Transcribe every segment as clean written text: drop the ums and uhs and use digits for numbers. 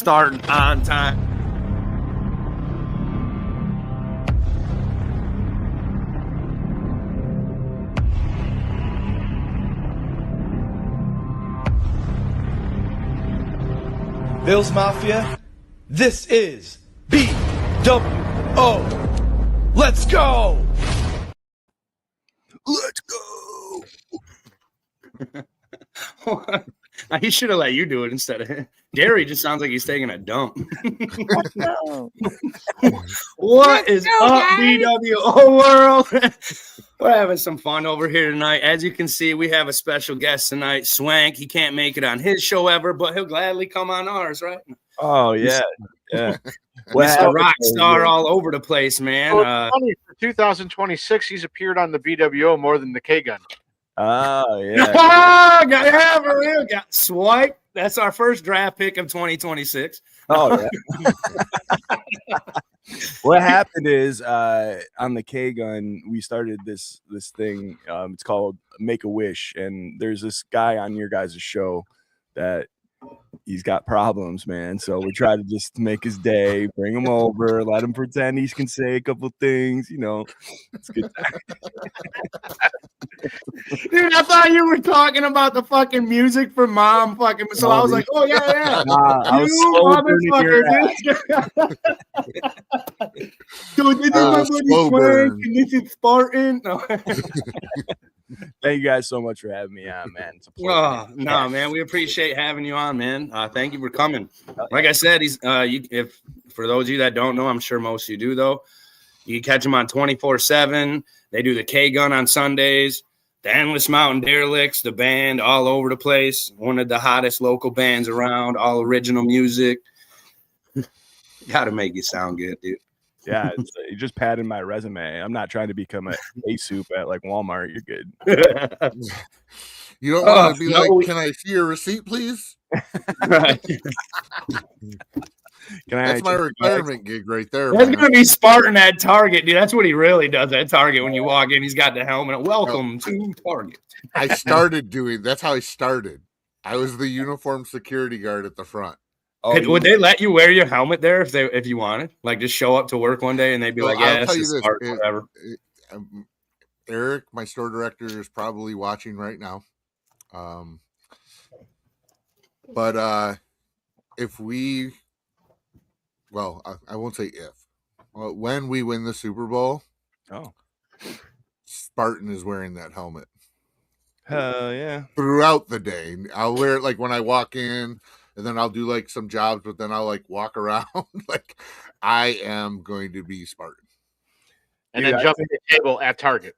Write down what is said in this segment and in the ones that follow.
starting on time. Bills Mafia, this is BWO. Let's go! Let's go! He should have let you do it instead of him. Gary just sounds like he's taking a dump. What is up, BWO world? We're having some fun over here tonight. As you can see, we have a special guest tonight, Swank. He can't make it on his show ever, but he'll gladly come on ours, right? Oh, yeah. Yeah. Mr. Rockstar all over the place, man. Funny, for 2026, he's appeared on the BWO more than the K-Gun. Oh, yeah. Yeah, for real. Got Swipe. That's our first draft pick of 2026. Oh, yeah. What happened is on the K-Gun, we started this thing. It's called Make a Wish. And there's this guy on your guys' show that he's got problems, man. So we try to just make his day, bring him over, let him pretend he can say a couple things, you know. It's good. Dude, I thought you were talking about the fucking music for Mom fucking. So I was like, oh, yeah. I was Dude, this is my buddy Swank, and this is Spartan. No. Thank you guys so much for having me on, man. It's a pleasure. Oh, no, man. We appreciate having you on, man. Thank you for coming. Like I said, he's if for those of you that don't know, I'm sure most of you do, though. You can catch him on 24/7. They do the K-Gun on Sundays. The Endless Mountain Derelicts, the band, all over the place. One of the hottest local bands around, all original music. Got to make you sound good, dude. Yeah, you just padding my resume. I'm not trying to become a soup at like Walmart. You're good. You don't want to be like, can I see your receipt, please? That's my retirement gig right there. That's going to be Spartan at Target, dude. That's what he really does at Target. When you walk in, he's got the helmet. Welcome to Target. I started doing, that's how I started. I was the uniform security guard at the front. Oh, would they let you wear your helmet there if you wanted? Like just show up to work one day and they'd be like, yeah, that's just smart, whatever. Eric, my store director, is probably watching right now. But if we, well, I won't say if, when we win the Super Bowl, Spartan is wearing that helmet. Hell yeah. Throughout the day. I'll wear it like when I walk in, and then I'll do like some jobs, but then I'll like walk around. Like I am going to be Spartan. And then jump in the table at Target.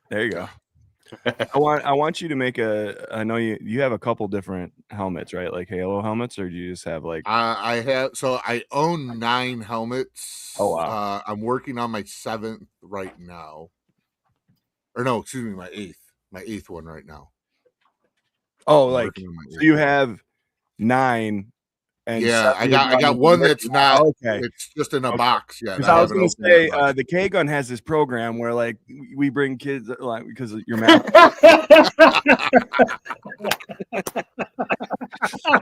There you go. I want you to make I know you have a couple different helmets, right? Like Halo helmets, or do you just have like I own 9 helmets. Oh wow. I'm working on my 7th right now. Or no, excuse me, my 8th. My 8th one right now. Oh, like so you have 9 and yeah, I got one that's not okay. It's just in a box yet. I was gonna say the K-Gun has this program where like we bring kids like because of your math.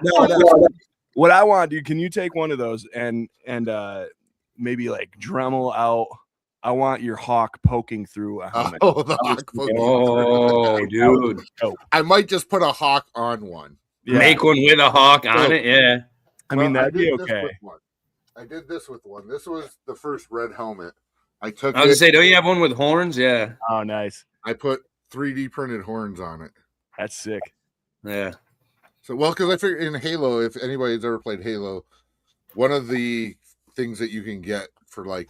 No, what I want, dude, can you take one of those and maybe like Dremel out? I want your hawk poking through a helmet. Oh, the hawk poking through. Dude. I might just put a hawk on one. Yeah. Make one with a hawk on it, yeah. I mean, that'd be okay. I did this with one. This was the first red helmet. I was going to say, don't you have one with horns? Yeah. Oh, nice. I put 3D printed horns on it. That's sick. Yeah. So, well, because I figured in Halo, if anybody's ever played Halo, one of the things that you can get for like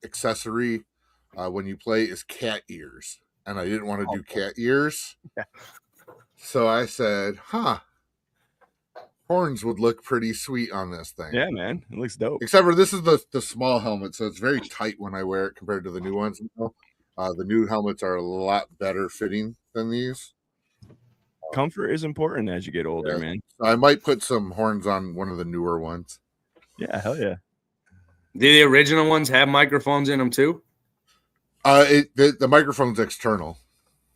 accessory when you play is cat ears. And I didn't want to do cat ears. So I said, horns would look pretty sweet on this thing. Yeah, man. It looks dope. Except for this is the small helmet, so it's very tight when I wear it compared to the new ones. The new helmets are a lot better fitting than these. Comfort is important as you get older, man. So I might put some horns on one of the newer ones. Yeah, hell yeah. Do the original ones have microphones in them too? The microphone's external.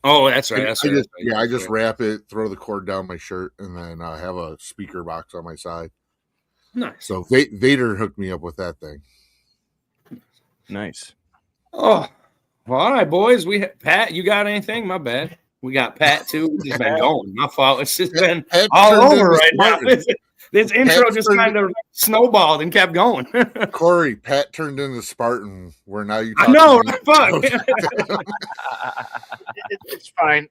Oh, that's right. I just wrap it, throw the cord down my shirt, and then I have a speaker box on my side. Nice. So Vader hooked me up with that thing. Nice. Oh, well, all right, boys. Pat, you got anything? My bad. We got Pat too. We've just been going. My fault. It's just been Pat all turned over into right now. Spartan. This intro Pat just turned- kind of snowballed and kept going. Corey, Pat turned into Spartan. Where now you? I talk know, to me. right? Fuck. It's fine.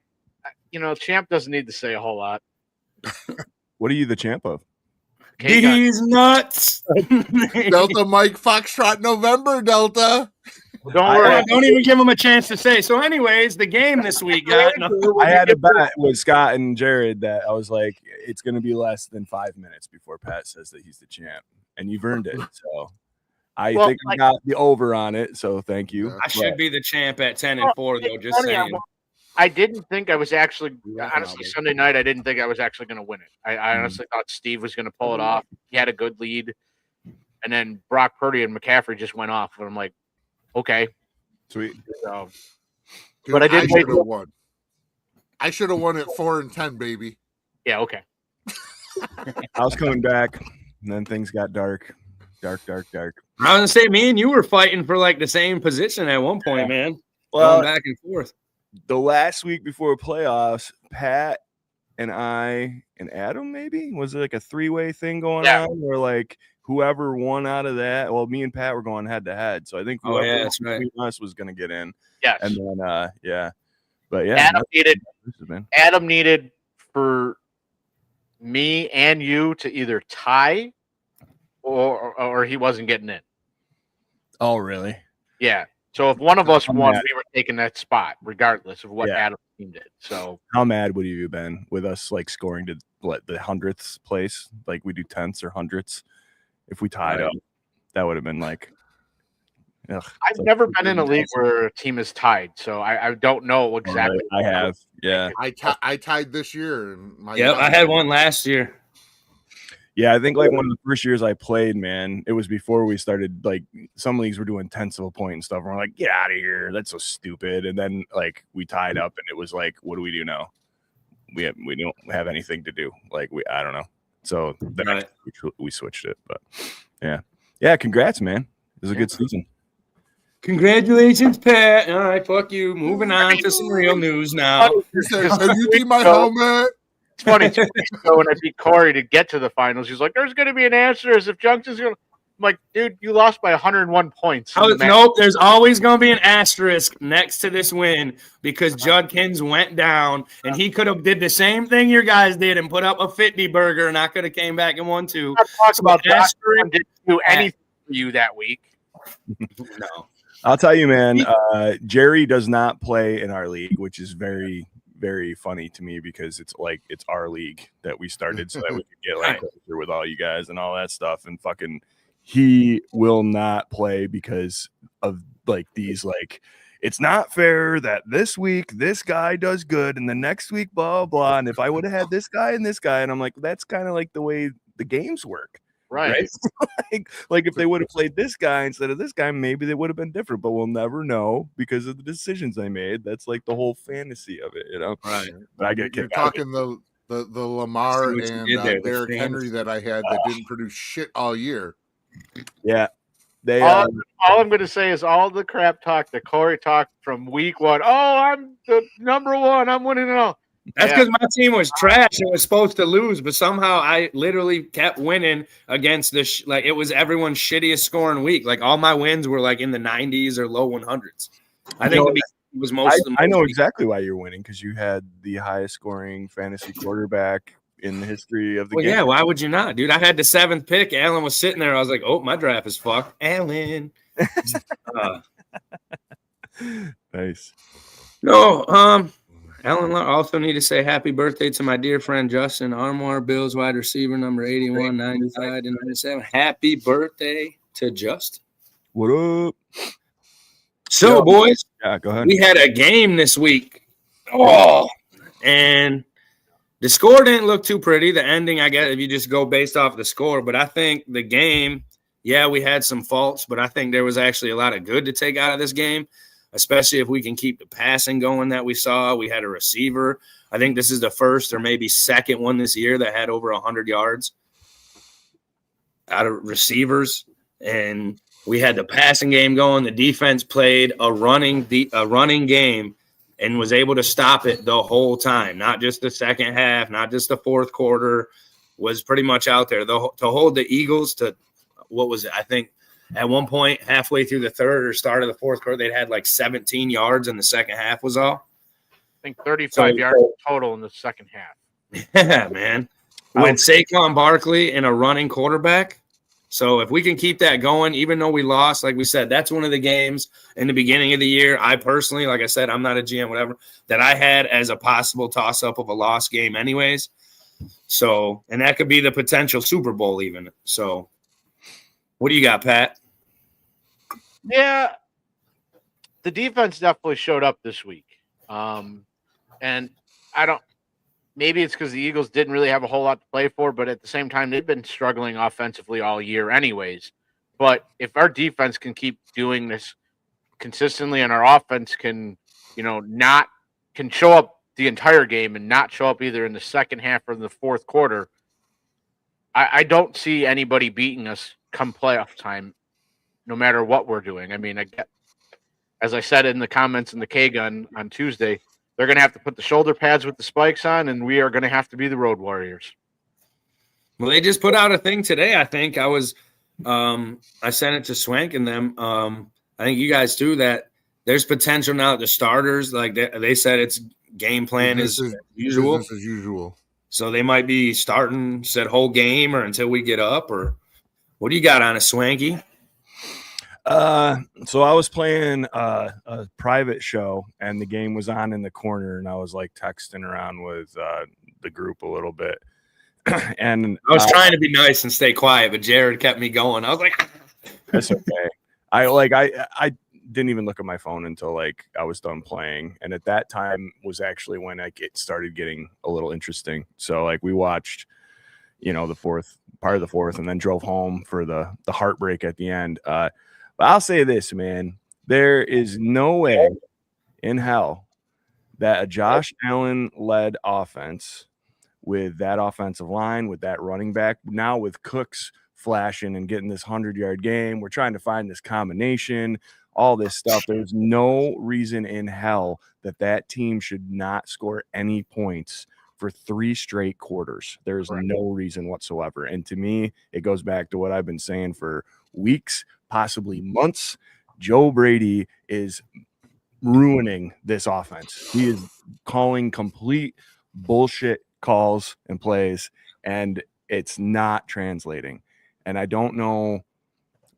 Champ doesn't need to say a whole lot. What are you the champ of? K-Gun. These nuts. Delta Mike Foxtrot November Delta. Don't worry. Don't even give him a chance to say. So, anyways, the game this week, guys. No. I had a bet with Scott and Jared that I was like, it's going to be less than 5 minutes before Pat says that he's the champ, and you've earned it. So I think I got the over on it. So thank you. I should be the champ at 10-4, though. Just saying. I didn't think I was actually, honestly, Sunday night, I didn't think I was actually going to win it. I honestly thought Steve was going to pull it off. He had a good lead. And then Brock Purdy and McCaffrey just went off. And I'm like, okay. Sweet. So, Dude, but I did should have won. I should have won at 4-10, baby. yeah, okay. I was coming back, and then things got dark. Dark. I was going to say, me and you were fighting for like the same position at one point, man. Well, Going back and forth. the last week before playoffs, Pat and I and Adam, maybe was it like a 3-way thing going on where like whoever won out of that? Well, me and Pat were going head to head, so I think whoever that's right. between us was going to get in. Yes. And then but yeah, Adam needed for me and you to either tie or he wasn't getting in. Oh, really? Yeah. So if one of us I'm won, mad. we were taking that spot, regardless of what Yeah. Adam's team did. So How mad would you have been with us like scoring to what the 100th place? Like we do 10ths or 100ths. If we tied Right. up, that would have been like. Ugh, I've never been in a league where a team is tied, so I don't know exactly. I have, yeah. I tied this year. And Yep, I had one last year. Yeah, I think like one of the first years I played, man, it was before we started. Like some leagues were doing tenths of a point and stuff. And we're like, get out of here, that's so stupid. And then like we tied up, and it was like, what do we do now? We don't have anything to do. Like I don't know. So then Right. we switched it. But yeah. Congrats, man. It was a good season. Congratulations, Pat. All right, fuck you. Moving on to some real news now. He said, "Can you keep my helmet?" It's funny. 2 weeks ago when I beat Corey to get to the finals, he's like, "There's going to be an asterisk if Junkson's going." I'm like, "Dude, you lost by 101 points." Nope, there's always going to be an asterisk next to this win because Judkins went down, and he could have did the same thing your guys did and put up a 50 burger, and I could have came back and won too. I'm not talking about that. asterisk- Didn't do anything for you that week. No. I'll tell you, man. Jerry does not play in our league, which is very, very funny to me because it's like it's our league that we started so that we could get like closer with all you guys and all that stuff. And fucking, he will not play because of like these like. It's not fair that this week this guy does good and the next week blah blah. And if I would have had this guy and this guy, and I'm like, that's kind of like the way the games work. Right. like if they would have played this guy instead of this guy, maybe they would have been different, but we'll never know because of the decisions I made. That's like the whole fantasy of it, you know? Right. But I get You're kicked out. talking the Lamar See what you and did there, the Derrick fans. Henry that I had that didn't produce shit all year. Yeah. They All I'm going to say is all the crap talk that Corey talked from week one. Oh, I'm the number one. I'm winning it all. That's Yeah. because my team was trash and was supposed to lose, but somehow I literally kept winning against the like it was everyone's shittiest scoring week. Like all my wins were like in the 90s or low 100s. I think it was most of them. I know exactly why you're winning because you had the highest scoring fantasy quarterback in the history of the Well, game. yeah, why would you not, dude? I had the 7th pick. Alan was sitting there. I was like, oh, my draft is fucked. Alan. Nice. No, Alan also need to say happy birthday to my dear friend Justin Armour, Bills wide receiver number 81, 95 to 97. Happy birthday to Justin. What up? So, Yeah. boys, Yeah, go ahead. we had a game this week. Oh, and the score didn't look too pretty. The ending, I guess, if you just go based off the score, but I think the game, yeah, we had some faults, but I think there was actually a lot of good to take out of this game, especially if we can keep the passing going that we saw. We had a receiver. I think this is the first or maybe second one this year that had over 100 yards. out of receivers, and we had the passing game going. The defense played a running game and was able to stop it the whole time, not just the second half, not just the fourth quarter, was pretty much out there. To hold the Eagles to, what was it? I think at one point, halfway through the third or start of the fourth quarter, they'd had like 17 yards in the second half was all. I think 35 yards total in the second half. Yeah, man. With Saquon Barkley and a running quarterback. So if we can keep that going, even though we lost, like we said, that's one of the games in the beginning of the year. I personally, like I said, I'm not a GM, whatever, that I had as a possible toss-up of a lost game anyways. So, and that could be the potential Super Bowl even. So what do you got, Pat? Yeah, the defense definitely showed up this week. And maybe it's because the Eagles didn't really have a whole lot to play for, but at the same time, they've been struggling offensively all year anyways. But if our defense can keep doing this consistently and our offense can, can show up the entire game and not show up either in the second half or in the fourth quarter, I don't see anybody beating us come playoff time, no matter what we're doing. I mean, as I said in the comments in the K-Gun on Tuesday, they're going to have to put the shoulder pads with the spikes on, and we are going to have to be the Road Warriors. Well, they just put out a thing today. I think I sent it to Swank and them. I think you guys too, that there's potential now that the starters, like they said, it's game plan is usual. Business as usual. So they might be starting said whole game or until we get up, or what do you got on a Swanky? So I was playing a private show and the game was on in the corner and I was like texting around with the group a little bit. And I was trying to be nice and stay quiet, but Jared kept me going. I was like, that's okay. I didn't even look at my phone until like I was done playing. And at that time was actually when it started getting a little interesting. So like we watched, the part of the fourth and then drove home for the heartbreak at the end. But I'll say this, man, there is no way in hell that a Josh Allen led offense with that offensive line, with that running back, now with Cooks flashing and getting this 100-yard game, we're trying to find this combination, all this stuff. There's no reason in hell that team should not score any points for 3 straight quarters. There's no reason whatsoever. And to me, it goes back to what I've been saying for weeks, possibly months. Joe Brady is ruining this offense. He is calling complete bullshit calls and plays, and it's not translating. And I don't know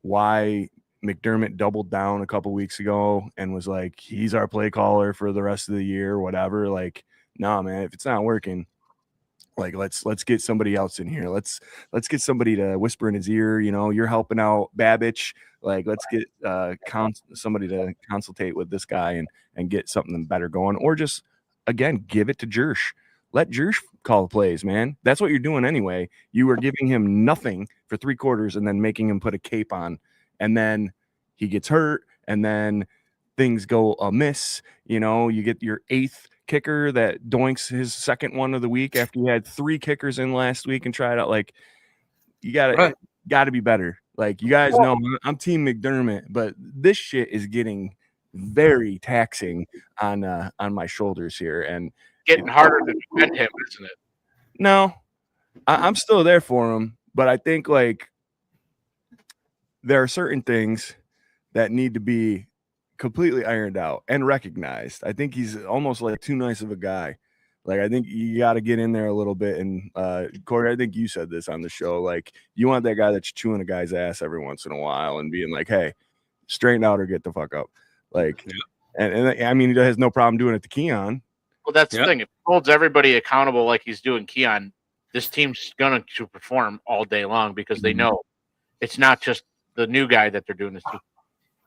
why McDermott doubled down a couple weeks ago and was like, he's our play caller for the rest of the year, whatever. Like, no, man, if it's not working, like let's get somebody else in here. Let's get somebody to whisper in his ear. You're helping out Babich. Like, let's get somebody to consultate with this guy and get something better going, or just again give it to Jersh. Let Jersh call the plays, man. That's what you're doing anyway. You were giving him nothing for 3 quarters and then making him put a cape on, and then he gets hurt, and then things go amiss. You get your 8th kicker that doinks his second one of the week after you had 3 kickers in last week and try it out. Like, you gotta be better. Like, you guys know I'm Team McDermott, but this shit is getting very taxing on my shoulders here, and getting harder to defend him, isn't it? No, I'm still there for him, but I think like there are certain things that need to be completely ironed out and recognized. I think he's almost like too nice of a guy. Like, I think you got to get in there a little bit. And Corey, I think you said this on the show. Like, you want that guy that's chewing a guy's ass every once in a while and being like, hey, straighten out or get the fuck up. Like, and I mean, he has no problem doing it to Keon. Well, that's the thing. If he holds everybody accountable like he's doing Keon, this team's going to perform all day long because they know it's not just the new guy that they're doing this to.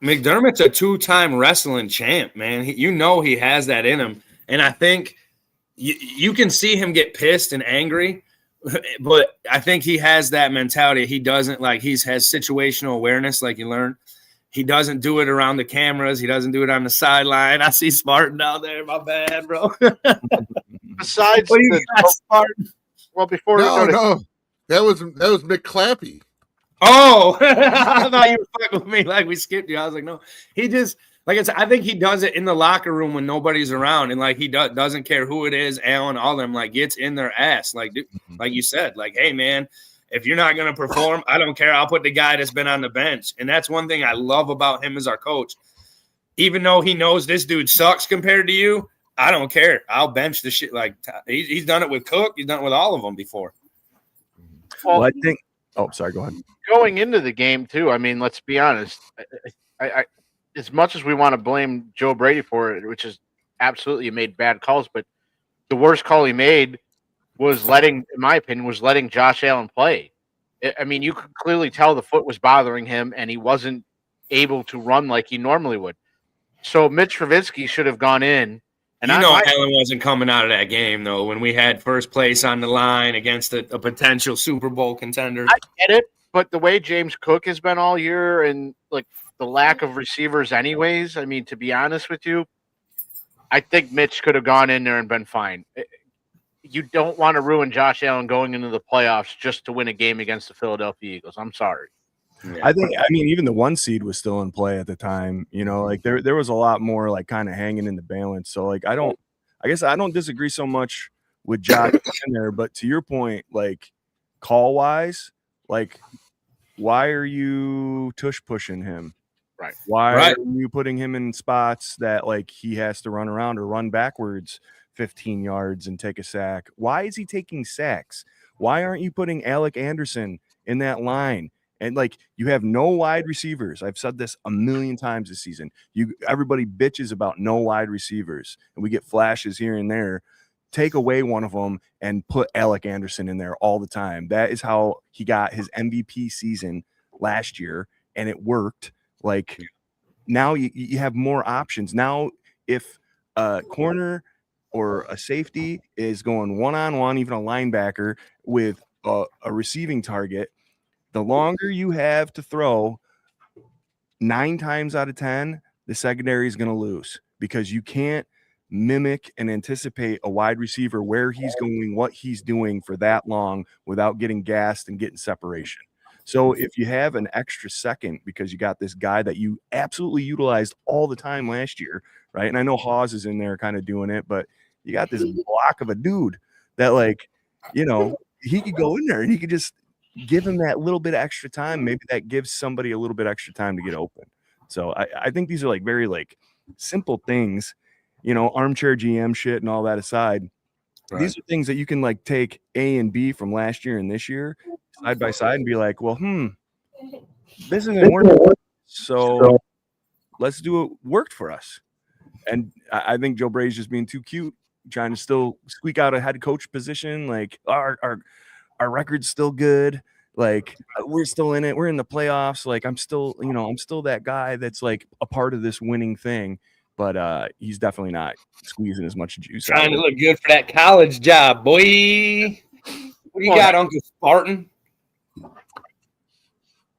McDermott's a 2-time wrestling champ, man. He has that in him. And I think you can see him get pissed and angry, but I think he has that mentality. He doesn't he has situational awareness like you learn. He doesn't do it around the cameras. He doesn't do it on the sideline. I see Spartan down there. My bad, bro. Besides Spartan. Well, before no, that was McClappy. Oh, I thought you were fucking with me like we skipped you. I was like, no, he just like I said, I think he does it in the locker room when nobody's around, and like he doesn't care who it is, Allen, all them, like gets in their ass, like like you said, like, hey man, if you're not gonna perform, I don't care. I'll put the guy that's been on the bench, and that's one thing I love about him as our coach. Even though he knows this dude sucks compared to you, I don't care. I'll bench the shit. Like he's done it with Cook, he's done it with all of them before. Well, I think. Oh, sorry. Go ahead. Going into the game too, I mean, let's be honest. I as much as we want to blame Joe Brady for it, which is absolutely he made bad calls, but the worst call he made was letting, in my opinion, was letting Josh Allen play. I mean, you could clearly tell the foot was bothering him, and he wasn't able to run like he normally would. So Mitch Trubisky should have gone in. And Allen wasn't coming out of that game, though, when we had first place on the line against a potential Super Bowl contender. I get it, but the way James Cook has been all year and, like, the lack of receivers anyways, I mean, to be honest with you, I think Mitch could have gone in there and been fine. You don't want to ruin Josh Allen going into the playoffs just to win a game against the Philadelphia Eagles. I'm sorry. Yeah. I mean, even the 1 seed was still in play at the time, you know, like there was a lot more like kind of hanging in the balance. So like, I guess I don't disagree so much with Josh in there, but to your point, like call wise, like why are you tush pushing him? Right. Why are you putting him in spots that like he has to run around or run backwards 15 yards and take a sack? Why is he taking sacks? Why aren't you putting Alec Anderson in that line? And like you have no wide receivers. I've said this a million times this season. Everybody bitches about no wide receivers, and we get flashes here and there. Take away one of them and put Alec Anderson in there all the time. That is how he got his MVP season last year, and it worked. Like now you have more options. Now if a corner or a safety is going one-on-one, even a linebacker with a receiving target, the longer you have to throw, 9 times out of 10, the secondary is going to lose because you can't mimic and anticipate a wide receiver where he's going, what he's doing for that long without getting gassed and getting separation. So if you have an extra second because you got this guy that you absolutely utilized all the time last year, right? And I know Hawes is in there kind of doing it, but you got this block of a dude that, like, you know, he could go in there and he could just give him that little bit of extra time. Maybe that gives somebody a little bit extra time to get open. So I think these are like very like simple things, you know, armchair GM shit and all that aside. Right. These are things that you can like take A and B from last year and this year side by side and be like, well, this isn't working. So let's do what worked for us. And I think Joe Brady's just being too cute, trying to still squeak out a head coach position. Like our record's still good. Like we're still in it. We're in the playoffs. Like I'm still that guy that's like a part of this winning thing. But he's definitely not squeezing as much juice. Trying to look good for that college job, boy. What do you got, Uncle Spartan?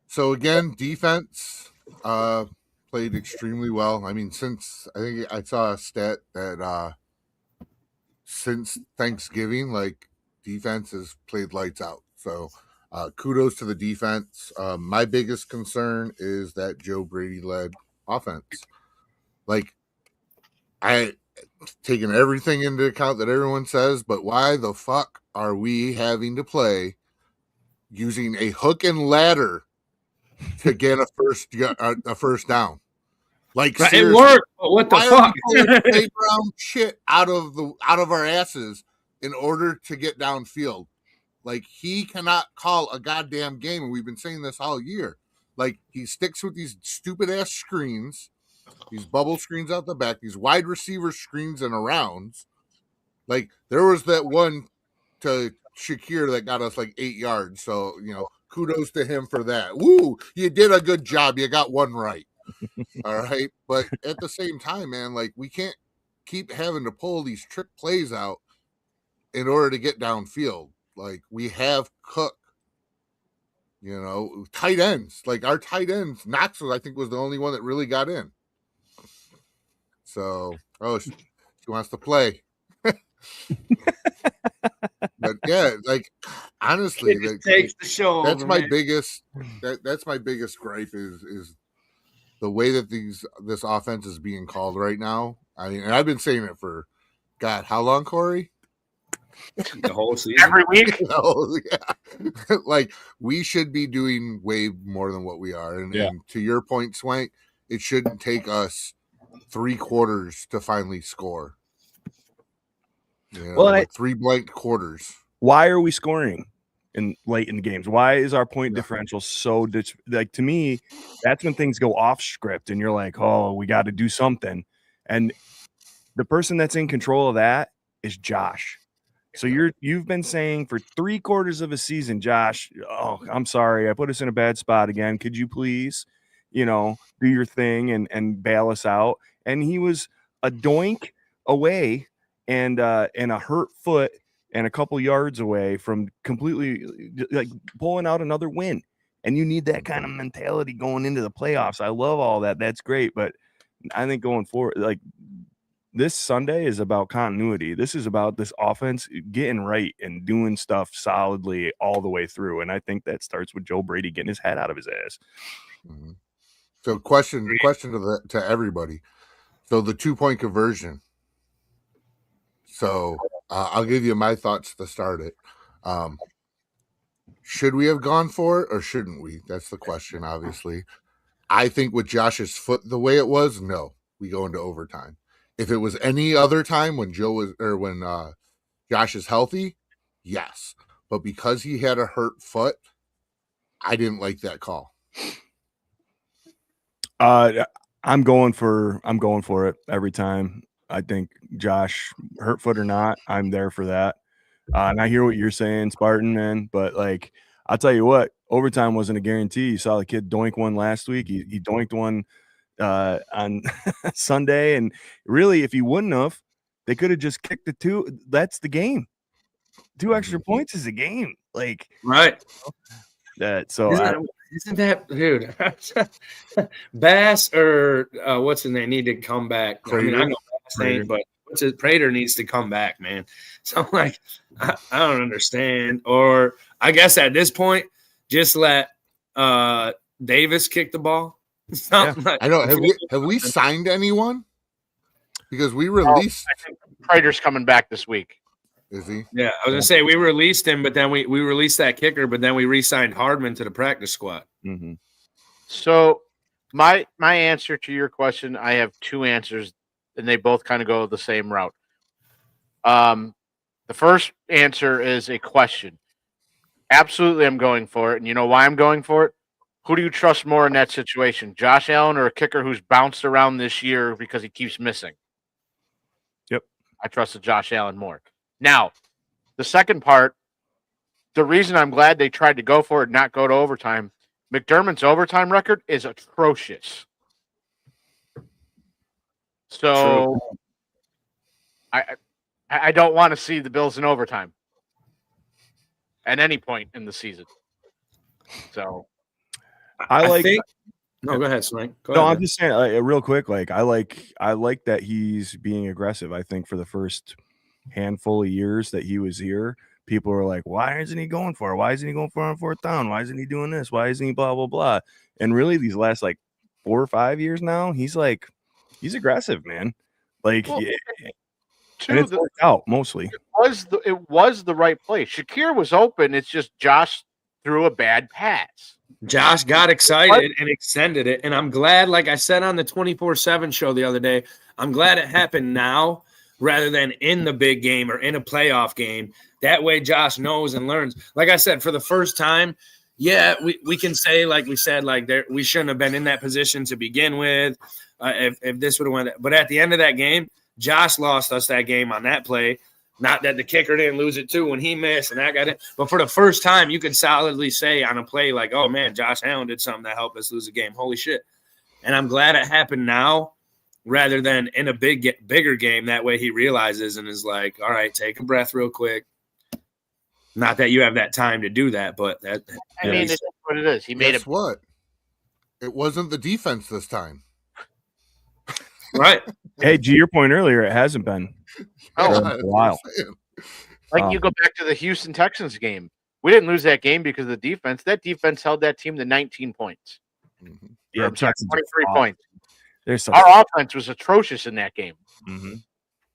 So again, defense played extremely well. I mean, since I think I saw a stat that since Thanksgiving, like defense has played lights out. So kudos to the defense. My biggest concern is that Joe Brady led offense. Like I taken everything into account that everyone says, but why the fuck are we having to play using a hook and ladder to get a first down? Like it worked, but what the fuck? Playground shit out of our asses in order to get downfield. Like he cannot call a goddamn game, and we've been saying this all year. Like he sticks with these stupid ass screens. These bubble screens out the back, these wide receiver screens and arounds. Like there was that one to Shakir that got us like 8 yards. So, you know, kudos to him for that. Woo, you did a good job. You got one right. All right. But at the same time, man, like we can't keep having to pull these trick plays out in order to get downfield. Like we have Cook. You know, tight ends. Like our tight ends, Knoxville, I think, was the only one that really got in. So, she wants to play. But yeah, like honestly, It like, takes the show. that's over, my man. biggest that's my biggest gripe is the way that this offense is being called right now. I mean, and I've been saying it for God, how long, Corey? The whole season. Every week. Yeah. Like we should be doing way more than what we are. And, Yeah. and to your point, Swank, it shouldn't take us 3 quarters to finally score. You know, Well, like 3 blank quarters. Why are we scoring in late in the games? Why is our point Yeah. differential so like to me? That's when things go off script, and you're like, oh, we got to do something. And the person that's in control of that is Josh. So you've been saying for 3 quarters of a season, Josh, oh, I'm sorry, I put us in a bad spot again. Could you please, do your thing and bail us out? And he was a doink away and a hurt foot and a couple yards away from completely like pulling out another win. And you need that kind of mentality going into the playoffs. I love all that. That's great. But I think going forward, like this Sunday is about continuity. This is about this offense getting right and doing stuff solidly all the way through. And I think that starts with Joe Brady getting his head out of his ass. Mm-hmm. So question to everybody. So the 2-point conversion. So I'll give you my thoughts to start it. Should we have gone for it or shouldn't we? That's the question, obviously. I think with Josh's foot the way it was, no, we go into overtime. If it was any other time when Josh is healthy, yes. But because he had a hurt foot, I didn't like that call. I'm going for it every time. I think Josh, hurt foot or not, I'm there for that. And I hear what you're saying, Spartan, man. But like, I'll tell you what, overtime wasn't a guarantee. You saw the kid doink one last week. He doinked one on Sunday, and really, if he wouldn't have, they could have just kicked the 2. That's the game. 2 extra points is a game. Like Right. that. So isn't that dude? Bass or what's his name need to come back. I mean, I know Bass ain't, but Prater needs to come back, man. So I'm like, I don't understand. Or I guess at this point, just let Davis kick the ball. Like, I know. Have we signed anyone? Because we released. I think Prater's coming back this week. Is he? Yeah, I was gonna say we released him, but then we released that kicker, but then we re-signed Hardman to the practice squad. Mm-hmm. So my answer to your question, I have 2 answers, and they both kind of go the same route. The first answer is a question. Absolutely, I'm going for it, and you know why I'm going for it? Who do you trust more in that situation, Josh Allen or a kicker who's bounced around this year because he keeps missing? Yep, I trusted Josh Allen more. Now, the second part, the reason I'm glad they tried to go for it, not go to overtime, McDermott's overtime record is atrocious. So I don't want to see the Bills in overtime at any point in the season. So I think. No, go ahead, Swank. I'm just saying, real quick. Like I like that he's being aggressive. I think for the first handful of years that he was here, people were like, why isn't he going for it? Why isn't he going for it on 4th down? Why isn't he doing this? Why isn't he blah blah blah? And really, these last like 4 or 5 years now, he's aggressive, man. Like, well, and it's worked out mostly. It was the right play. Shakir was open. It's just Josh threw a bad pass. Josh got excited and extended it. And I'm glad, like I said on the 24/7 show the other day, I'm glad it happened now rather than in the big game or in a playoff game. That way Josh knows and learns. Like I said, for the first time, yeah, we can say, like we said, like we shouldn't have been in that position to begin with if this would have went. But at the end of that game, Josh lost us that game on that play. Not that the kicker didn't lose it too when he missed and that got it. But for the first time, you could solidly say on a play like, oh, man, Josh Allen did something that helped us lose a game. Holy shit. And I'm glad it happened now rather than in a bigger game. That way he realizes and is like, all right, take a breath real quick. Not that you have that time to do that, but that. I mean, it's what it is. He made it. What? It wasn't the defense this time. Right. Hey, to your point earlier, it hasn't been. Oh, a while. Like you go back to the Houston Texans game. We didn't lose that game because of the defense. That defense held that team to 19 points. Yeah, I'm sorry, Texans are 23 awful. points. There's some, Our offense was atrocious in that game.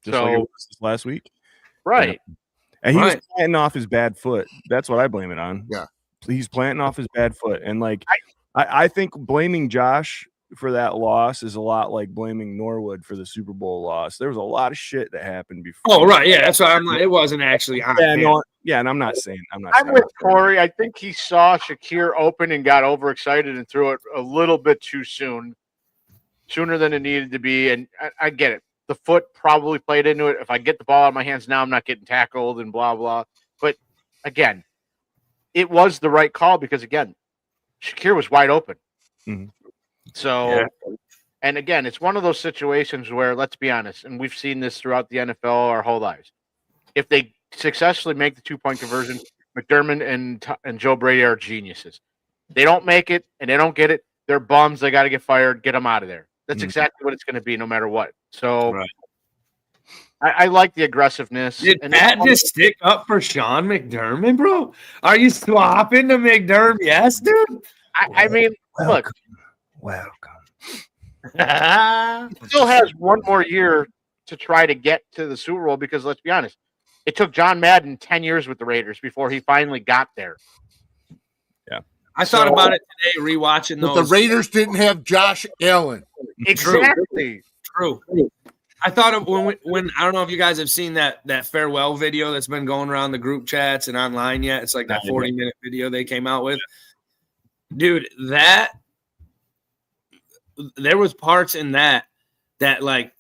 just like it was this last week. Right. And he was Right. planting off his bad foot. That's what I blame it on. Yeah. He's planting off his bad foot. And like I think blaming Josh for that loss is a lot like blaming Norwood for the Super Bowl loss. There was a lot of shit that happened before. Oh, right. Yeah. That's why I'm like, it wasn't actually on Yeah, him. no, yeah, and I'm not saying I'm with Corey. I think he saw Shakir open and got overexcited and threw it a little bit too soon, sooner than it needed to be. And I get it. The foot probably played into it. If I get the ball out of my hands now, I'm not getting tackled and blah, blah. But again, it was the right call because, again, Shakir was wide open. Mhm. So, Yeah. and again, it's one of those situations where, let's be honest, and we've seen this throughout the NFL our whole lives. If they successfully make the 2-point conversion, McDermott and Joe Brady are geniuses. They don't make it and they don't get it. They're bums. They got to get fired. Get them out of there. That's exactly what it's going to be no matter what. So Right. I like the aggressiveness. Did And Pat just stick up for Sean McDermott, bro? Are you swapping to McDermott? Yes, dude. I mean, look, Welcome. he still has one more year to try to get to the Super Bowl because let's be honest, it took John Madden 10 years with the Raiders before he finally got there. I thought about it today, rewatching But those. the Raiders didn't have Josh Allen. Exactly. True. I thought of when I don't know if you guys have seen that farewell video that's been going around the group chats and online yet. It's like that 40-minute video they came out with. Dude, that there was parts in that like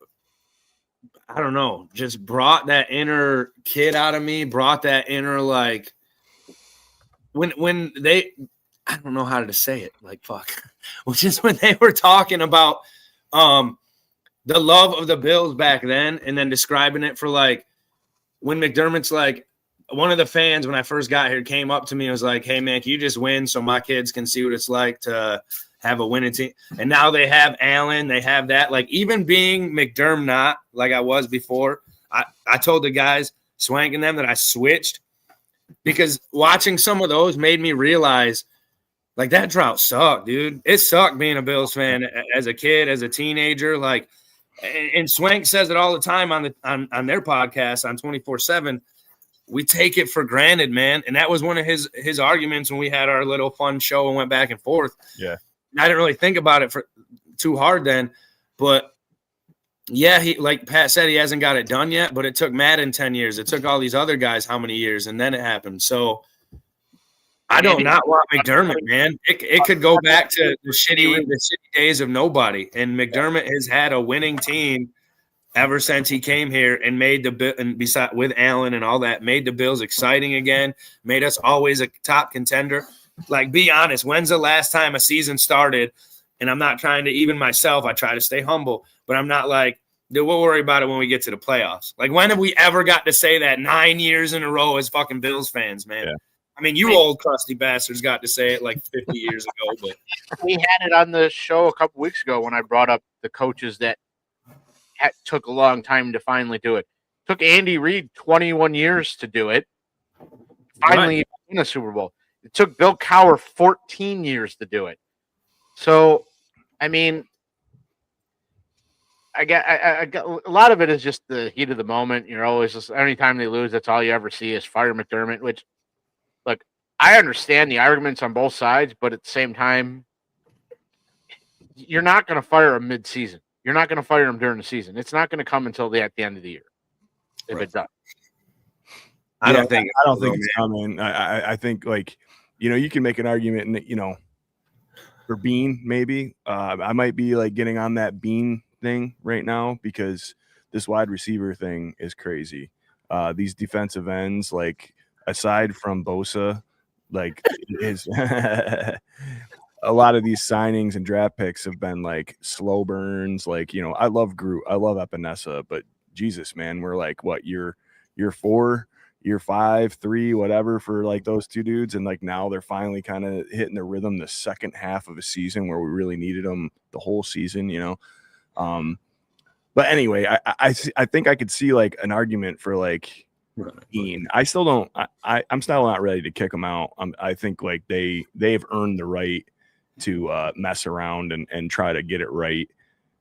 I don't know, just brought that inner kid out of me, brought that inner like when they I don't know how to say it, like fuck. Which is when they were talking about the love of the Bills back then, and then describing it for like when McDermott's like one of the fans when I first got here came up to me and was like, "Hey man, can you just win so my kids can see what it's like to have a winning team?" And now they have Allen, they have that. Like even being McDermott, not like I was before, I told the guys swanking them that I switched because watching some of those made me realize like that drought sucked, dude. It sucked being a Bills fan as a kid, as a teenager. Like, and Swank says it all the time on their podcast on 24/7. We take it for granted, man. And that was one of his arguments when we had our little fun show and went back and forth. Yeah, I didn't really think about it for too hard then, but yeah, he like Pat said, he hasn't got it done yet. But it took Madden 10 years. It took all these other guys how many years, and then it happened. So. I don't not want McDermott, man. It could go back to the shitty days of nobody. And McDermott has had a winning team ever since he came here and made with Allen and all that, made the Bills exciting again, made us always a top contender. Like, be honest, when's the last time a season started? And I'm not trying to even myself. I try to stay humble, but I'm not like, dude, we'll worry about it when we get to the playoffs. Like, when have we ever got to say that 9 years in a row as fucking Bills fans, man? Yeah. I mean, you old crusty bastards got to say it like 50 years ago, but We had it on the show a couple weeks ago when I brought up the coaches that took a long time to finally do it. Took Andy Reid 21 years to do it. Finally win a Super Bowl. It took Bill Cowher 14 years to do it. So, I mean, I got a lot of it is just the heat of the moment. You're always just anytime they lose, that's all you ever see is fire McDermott, which look, I understand the arguments on both sides, but at the same time, you're not going to fire him mid-season. You're not going to fire him during the season. It's not going to come until at the end of the year, if it does. I don't think it's coming. I think like, you can make an argument, for Bean maybe. I might be like getting on that Bean thing right now because this wide receiver thing is crazy. These defensive ends, like. Aside from Bosa, like his a lot of these signings and draft picks have been like slow burns. Like, I love Groot, I love Epinesa, but Jesus, man, we're like what year 4, year 5, 3, whatever for like those two dudes, and like now they're finally kind of hitting the rhythm the second half of a season where we really needed them the whole season, But anyway, I think I could see like an argument for like. Bean. I still don't. I'm still not ready to kick them out. I think like they've earned the right to mess around and try to get it right.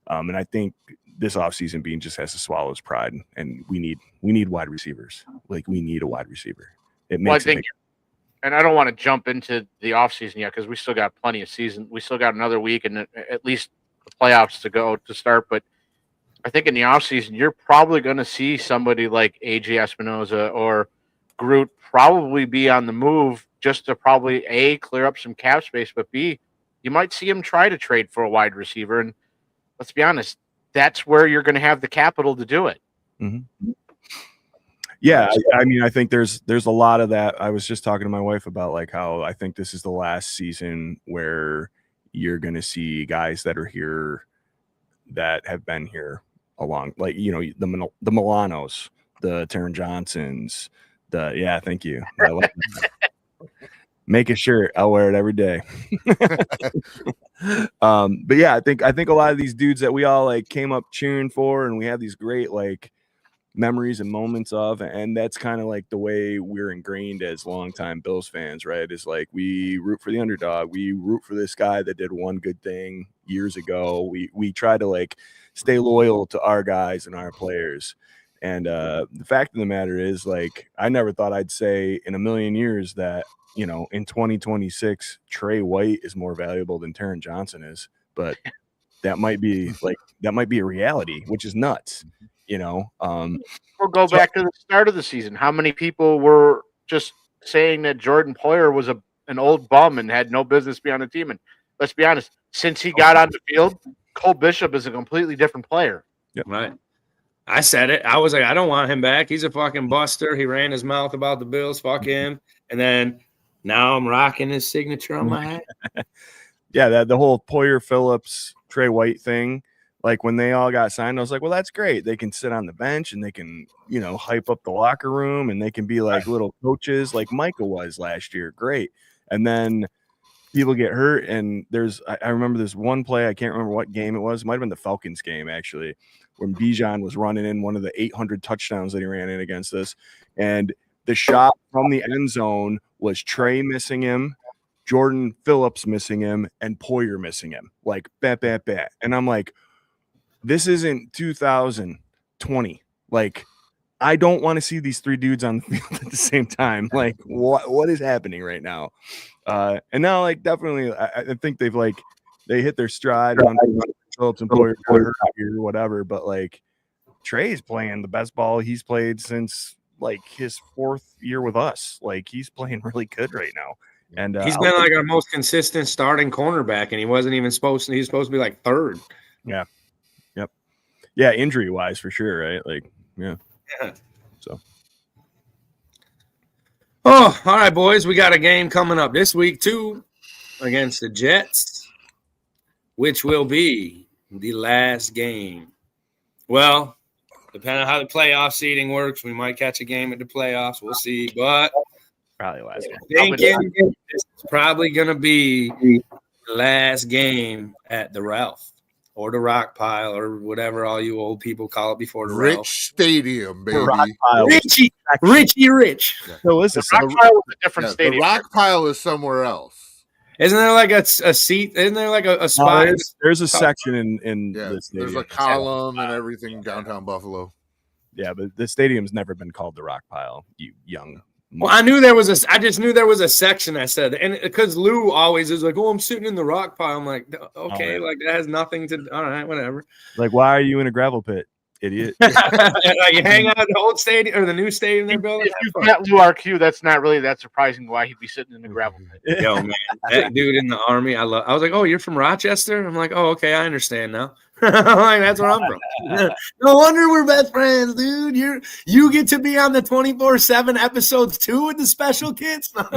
And I think this offseason Bean just has to swallow his pride, and we need wide receivers. Like we need a wide receiver. It makes. Well, I think, and I don't want to jump into the offseason yet because we still got plenty of season. We still got another week and at least the playoffs to go to start. But I think in the offseason, you're probably going to see somebody like AJ Espinoza or Groot probably be on the move just to probably A, clear up some cap space, but B, you might see him try to trade for a wide receiver. And let's be honest, that's where you're going to have the capital to do it. Mm-hmm. Yeah, I mean, I think there's a lot of that. I was just talking to my wife about like how I think this is the last season where you're going to see guys that are here that have been here along, like, you know, the Milanos, the Taron Johnsons, thank you. I like that. Make a shirt, I'll wear it every day. But yeah, I think a lot of these dudes that we all like came up cheering for, and we have these great like memories and moments of, and that's kind of like the way we're ingrained as longtime Bills fans, right? Is like we root for the underdog, we root for this guy that did one good thing years ago. We try to like stay loyal to our guys and our players. And the fact of the matter is, like, I never thought I'd say in a million years that, you know, in 2026 Trey White is more valuable than Taron Johnson is, but that might be a reality, which is nuts. You know, we'll go back to the start of the season. How many people were just saying that Jordan Poyer was an old bum and had no business being on the team? And let's be honest, since he got on the field, Cole Bishop is a completely different player. Yep. Right. I said it. I was like, I don't want him back. He's a fucking buster. He ran his mouth about the Bills. Fuck him. And then now I'm rocking his signature on my hat. Yeah, the whole Poyer Phillips Trey White thing. Like when they all got signed, I was like, well, that's great. They can sit on the bench and they can, you know, hype up the locker room, and they can be like little coaches like Micah was last year. Great. And then people get hurt. And I remember this one play. I can't remember what game it was. It might've been the Falcons game, actually, when Bijan was running in one of the 800 touchdowns that he ran in against us. And the shot from the end zone was Trey missing him, Jordan Phillips missing him, and Poyer missing him. Like, bat. And I'm like, this isn't 2020. Like, I don't want to see these three dudes on the field at the same time. Like, what is happening right now? And now, like, definitely, I think they hit their stride on Phillips and Poyer or whatever. But like, Trey's playing the best ball he's played since like his fourth year with us. Like, he's playing really good right now. And he's been like our most consistent starting cornerback, and he wasn't even supposed to. He's supposed to be like third. Yeah. Yeah, injury wise for sure, right? Like, yeah. So. Oh, all right, boys. We got a game coming up this week too, against the Jets, which will be the last game. Well, depending on how the playoff seeding works, we might catch a game at the playoffs. We'll see, but probably last game. Thinking this is probably going to be the last game at the Ralph. Or the Rock Pile, or whatever all you old people call it before the Rich Ralph. Stadium, baby. Richie Rich. So listen, The Rock Pile was a different stadium. The Rock Pile is somewhere else. Isn't there like a seat? Isn't there like a spot? There's a section in the stadium. There's a column and everything downtown Buffalo. Yeah, but the stadium's never been called the Rock Pile, you young. Well, I knew there was I just knew there was a section that said, and because Lou always is like, oh, I'm sitting in the Rock Pile. I'm like, okay, like that has nothing to. All right, whatever. Like, why are you in a gravel pit, idiot? Like, you hang out at the old stadium or the new stadium they're building. If you've met Lou RQ, that's not really that surprising why he'd be sitting in the gravel pit. Yo, man, that dude in the Army, I was like, oh, you're from Rochester? I'm like, oh, okay, I understand now. Like, that's where I'm from. No wonder we're best friends, dude. You get to be on the 24/7 episodes too with the special kids. Oh,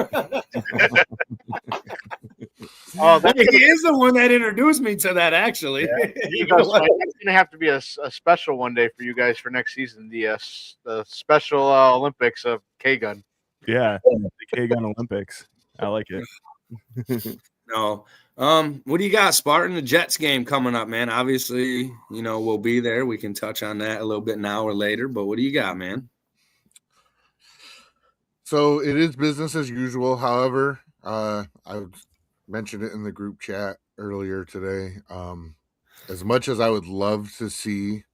he is the one that introduced me to that, actually. Yeah. It's going to have to be a special one day for you guys for next season. The Special Olympics of K-Gun. Yeah, the K-Gun Olympics. I like it. No. What do you got, Spartan? The Jets game coming up, man. Obviously, we'll be there. We can touch on that a little bit now or later, but what do you got, man? So it is business as usual. However, I mentioned it in the group chat earlier today. As much as I would love to see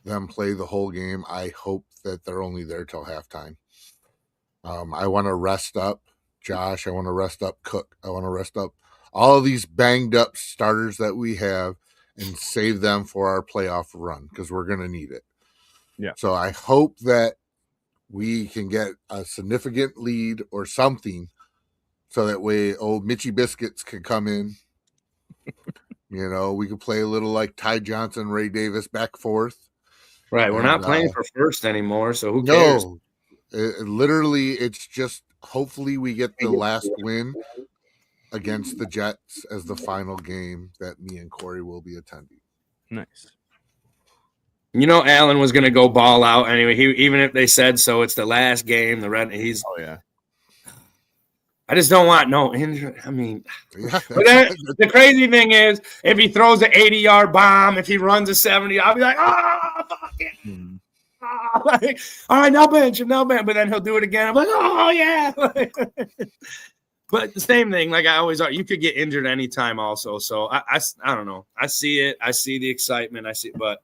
them play the whole game, I hope that they're only there till halftime. I want to rest up Josh. I want to rest up Cook. I want to rest up all of these banged up starters that we have and save them for our playoff run because we're going to need it. Yeah. So I hope that we can get a significant lead or something so that way old Mitchy Biscuits can come in. We can play a little like Ty Johnson, Ray Davis, back forth. Right. We're not And, playing for first anymore, so who cares? No, literally, it's just hopefully we get the last win against the Jets as the final game that me and Corey will be attending. Nice. Allen was going to go ball out anyway. Even if they said so, it's the last game. Oh yeah. I just don't want no injury. I mean, Yeah, but then, the crazy thing is, if he throws an 80-yard bomb, if he runs a 70, I'll be like, fuck it. Mhm. Like, all right, now bench him, now bench. But then he'll do it again. I'm like, oh yeah. But the same thing, like I always are. You could get injured anytime, also. So I don't know. I see it. I see the excitement. But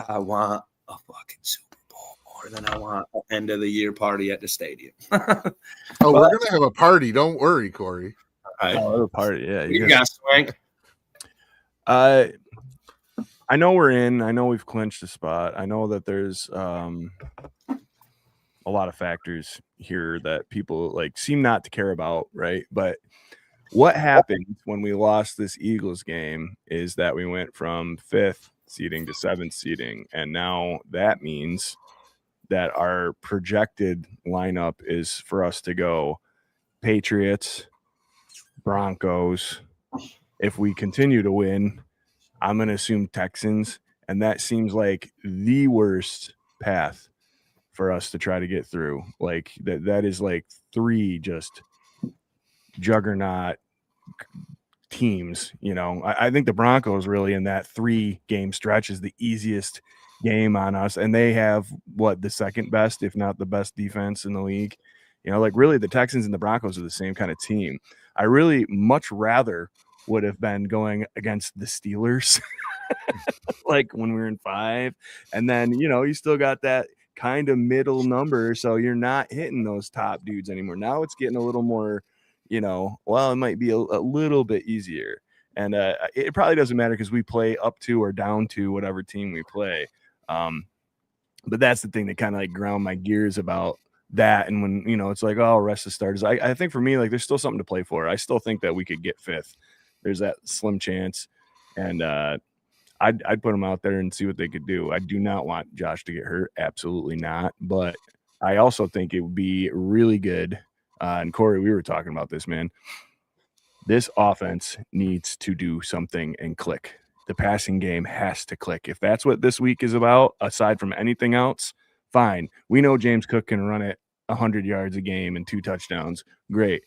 I want a fucking Super Bowl more than I want an end of the year party at the stadium. Oh, we're gonna have a party. Don't worry, Corey. All right. Oh, party. Yeah. You got Swank. I know we're in. I know we've clinched a spot. I know that there's a lot of factors here that people seem not to care about, right? But what happened when we lost this Eagles game is that we went from 5th seeding to 7th seeding, and now that means that our projected lineup is for us to go Patriots, Broncos. If we continue to win, I'm going to assume Texans, and that seems like the worst path for us to try to get through. Like that is like 3 just juggernaut teams. I think the Broncos really in that 3-game stretch is the easiest game on us, and they have the second best, if not the best defense in the league. Really the Texans and the Broncos are the same kind of team. I really much rather would have been going against the Steelers like when we were in 5, and then you still got that kind of middle number, so you're not hitting those top dudes anymore. Now it's getting a little more it might be a little bit easier, and it probably doesn't matter because we play up to or down to whatever team we play. But that's the thing that kind of ground my gears about that. And when it's like, oh, rest the starters, I think for me, there's still something to play for. I still think that we could get 5th. There's that slim chance, and I'd put them out there and see what they could do. I do not want Josh to get hurt, absolutely not. But I also think it would be really good. And Corey, we were talking about this, man. This offense needs to do something and click. The passing game has to click. If that's what this week is about, aside from anything else, fine. We know James Cook can run it 100 yards a game and 2 touchdowns. Great.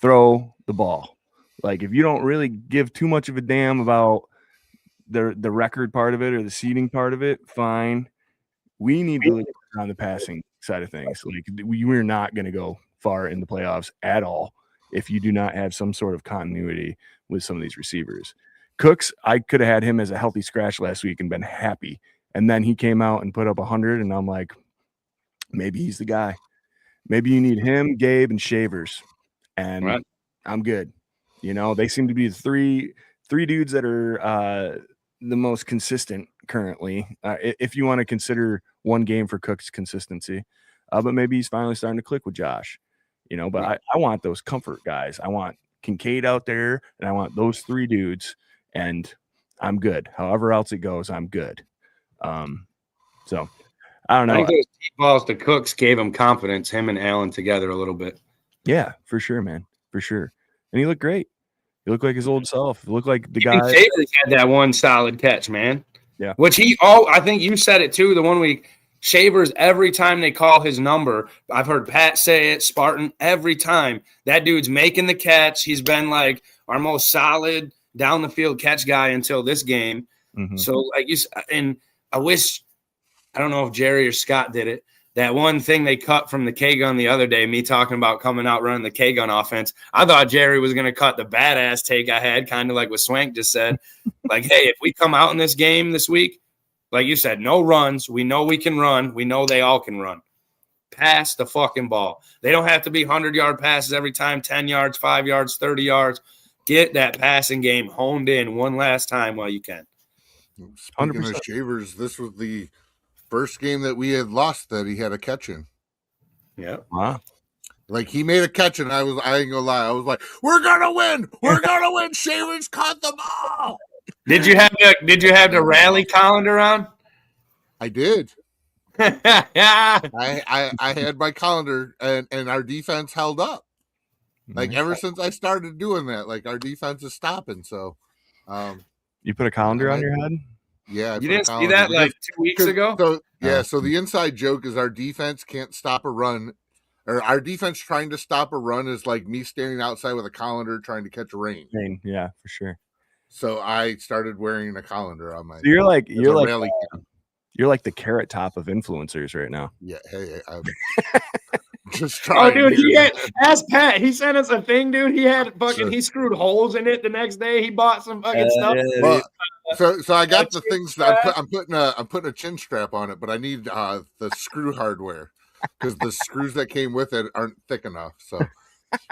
Throw the ball. If you don't really give too much of a damn about the record part of it or the seeding part of it, fine. We need to look on the passing side of things. We're not going to go far in the playoffs at all if you do not have some sort of continuity with some of these receivers. Cooks, I could have had him as a healthy scratch last week and been happy. And then he came out and put up 100, and I'm like, maybe he's the guy. Maybe you need him, Gabe, and Shavers, and right. I'm good. They seem to be the three dudes that are the most consistent currently, if you want to consider one game for Cook's consistency. But maybe he's finally starting to click with Josh. But I want those comfort guys. I want Kincaid out there, and I want those 3 dudes, and I'm good. However else it goes, I'm good. So I don't know. I think those deep balls to Cooks gave him confidence, him and Allen together a little bit. Yeah, for sure, man. For sure. And he looked great. He looked like his old self. He looked like the guy. Shavers had that one solid catch, man. Yeah. Which I think you said it too, the one week. Shavers, every time they call his number, I've heard Pat say it, Spartan, every time. That dude's making the catch. He's been our most solid down the field catch guy until this game. Mm-hmm. So and I don't know if Jerry or Scott did it, that one thing they cut from the K-Gun the other day, me talking about coming out running the K-Gun offense, I thought Jerry was going to cut the badass take I had, kind of like what Swank just said. Like, hey, if we come out in this game this week, like you said, no runs. We know we can run. We know they all can run. Pass the fucking ball. They don't have to be 100-yard passes every time, 10 yards, 5 yards, 30 yards. Get that passing game honed in one last time while you can. Speaking 100%. of Shavers, this was the first game that we had lost that he had a catch in. Yeah. Wow. Like, he made a catch, and I ain't gonna lie, I was like, we're gonna win. We're gonna win. Shavers caught the ball. Did you have the rally colander on? I did. Yeah. I had my calendar, and our defense held up. Like, ever since I started doing that, like, our defense is stopping. So, You put a calendar on your head? yeah. I You put a didn't see calendar that because- like 2 weeks ago? So yeah, Oh. so the inside joke is our defense can't stop a run, or our defense trying to stop a run is like me standing outside with a colander trying to catch rain. Yeah, for sure. So I started wearing a colander on my. So you're like as a you're like rally cap. you're like the Carrot Top of influencers right now. Yeah, hey, I'm just Oh, trying. dude, ask Pat. He sent us a thing, dude. He had fucking, Sure. he screwed holes in it the next day. He bought some fucking stuff. Well, so I got the things that I'm putting a chin strap on it, but I need the screw hardware because the screws that came with it aren't thick enough. So,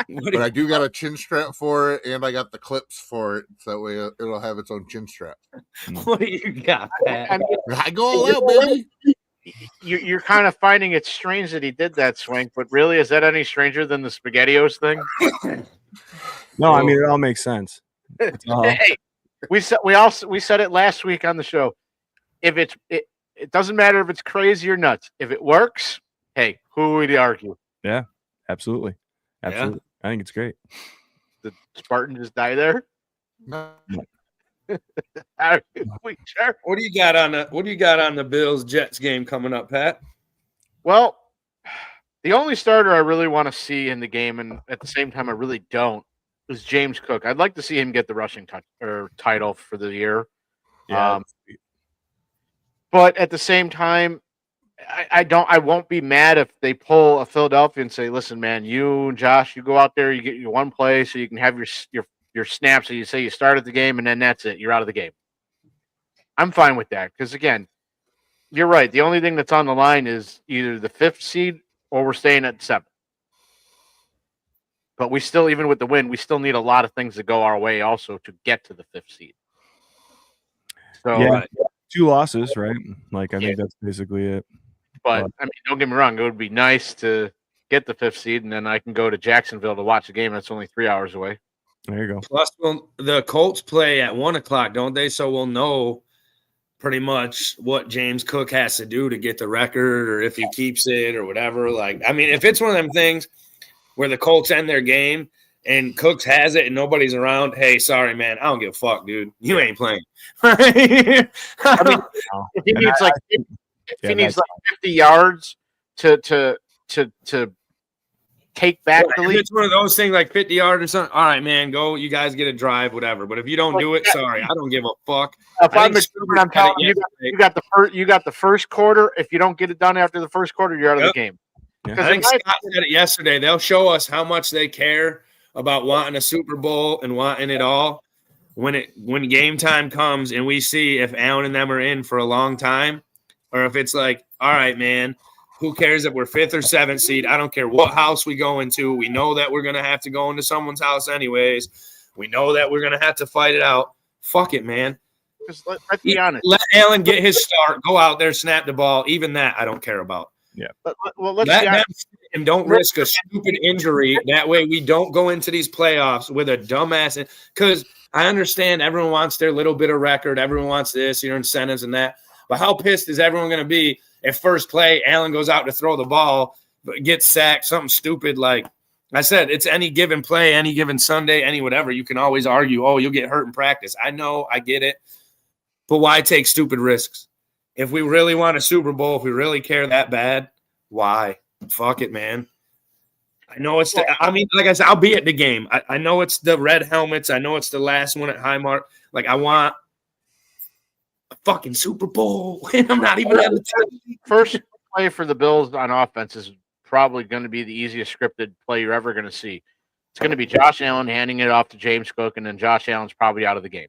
What but I do got a chin strap for it, and I got the clips for it, so that way it'll have its own chin strap. do you got, Pat? I mean, I go all out, baby. you're kind of finding it strange that he did that, Swank, but really, is that any stranger than the SpaghettiOs thing? No, I mean it all makes sense. It's all- Hey, we said it last week on the show. If it doesn't matter if it's crazy or nuts. If it works, hey, who would argue? absolutely. Absolutely. I think it's great. Did Spartan just die there? No. We sure. What do you got on the Bills Jets game coming up, Pat? Well, the only starter I really want to see in the game, and at the same time I really don't, is James Cook. I'd like to see him get the rushing title for the year. Yeah. But at the same time, I won't be mad if they pull a Philadelphia and say, listen, man, you and Josh, you go out there, you get your one play so you can have your snaps. So you say you started the game and then that's it. You're out of the game. I'm fine with that. Because again, you're right. The only thing that's on the line is either the 5th seed or we're staying at 7. But we still, even with the win, we still need a lot of things to go our way also to get to the 5th seed. So, Yeah. 2 losses, right? Like I Yeah. think that's basically it. but I mean, don't get me wrong, it would be nice to get the 5th seed, and then I can go to Jacksonville to watch a game that's only 3 hours away. There you go. Plus, the Colts play at 1:00, don't they? So we'll know pretty much what James Cook has to do to get the record, or if he keeps it, or whatever. Like, I mean, if it's one of them things where the Colts end their game and Cooks has it and nobody's around, hey, sorry, man, I don't give a fuck, dude. You ain't playing. I mean, if he And needs like if yeah, he needs that's- like 50 yards to take back the If lead, it's one of those things like 50 yards or something, all right, man, go. You guys get a drive, whatever. But if you don't do it, sorry, I don't give a fuck. if I I'm think McDermott, I'm telling you, you got the first quarter. If you don't get it done after the first quarter, you're out of Yep. the game. Yeah. I think Scott said it yesterday. They'll show us how much they care about wanting a Super Bowl and wanting it all when game time comes, and we see if Allen and them are in for a long time, or if it's like, all right, man, who cares if we're 5th or 7th seed? I don't care what house we go into. We know that we're gonna have to go into someone's house anyways. We know that we're gonna have to fight it out. Fuck it, man. Because let's be honest. Let Allen get his start. Go out there, snap the ball. Even that, I don't care about. Well, let's Let be them honest. and don't risk a stupid injury. That way we don't go into these playoffs with a dumbass. Because I understand everyone wants their little bit of record. Everyone wants this, your incentives and that. But how pissed is everyone going to be if first play Allen goes out to throw the ball, but gets sacked, something stupid like I said, it's any given play, any given Sunday, any whatever. You can always argue, oh, you'll get hurt in practice. I know, I get it. But why take stupid risks? If we really want a Super Bowl, if we really care that bad, why? Fuck it, man. I know it's I mean, like I said, I'll be at the game. I know it's the red helmets. I know it's the last one at Highmark. Like, I want a fucking Super Bowl. And I'm not even on the team. First play for the Bills on offense is probably going to be the easiest scripted play you're ever going to see. It's going to be Josh Allen handing it off to James Cook, and then Josh Allen's probably out of the game.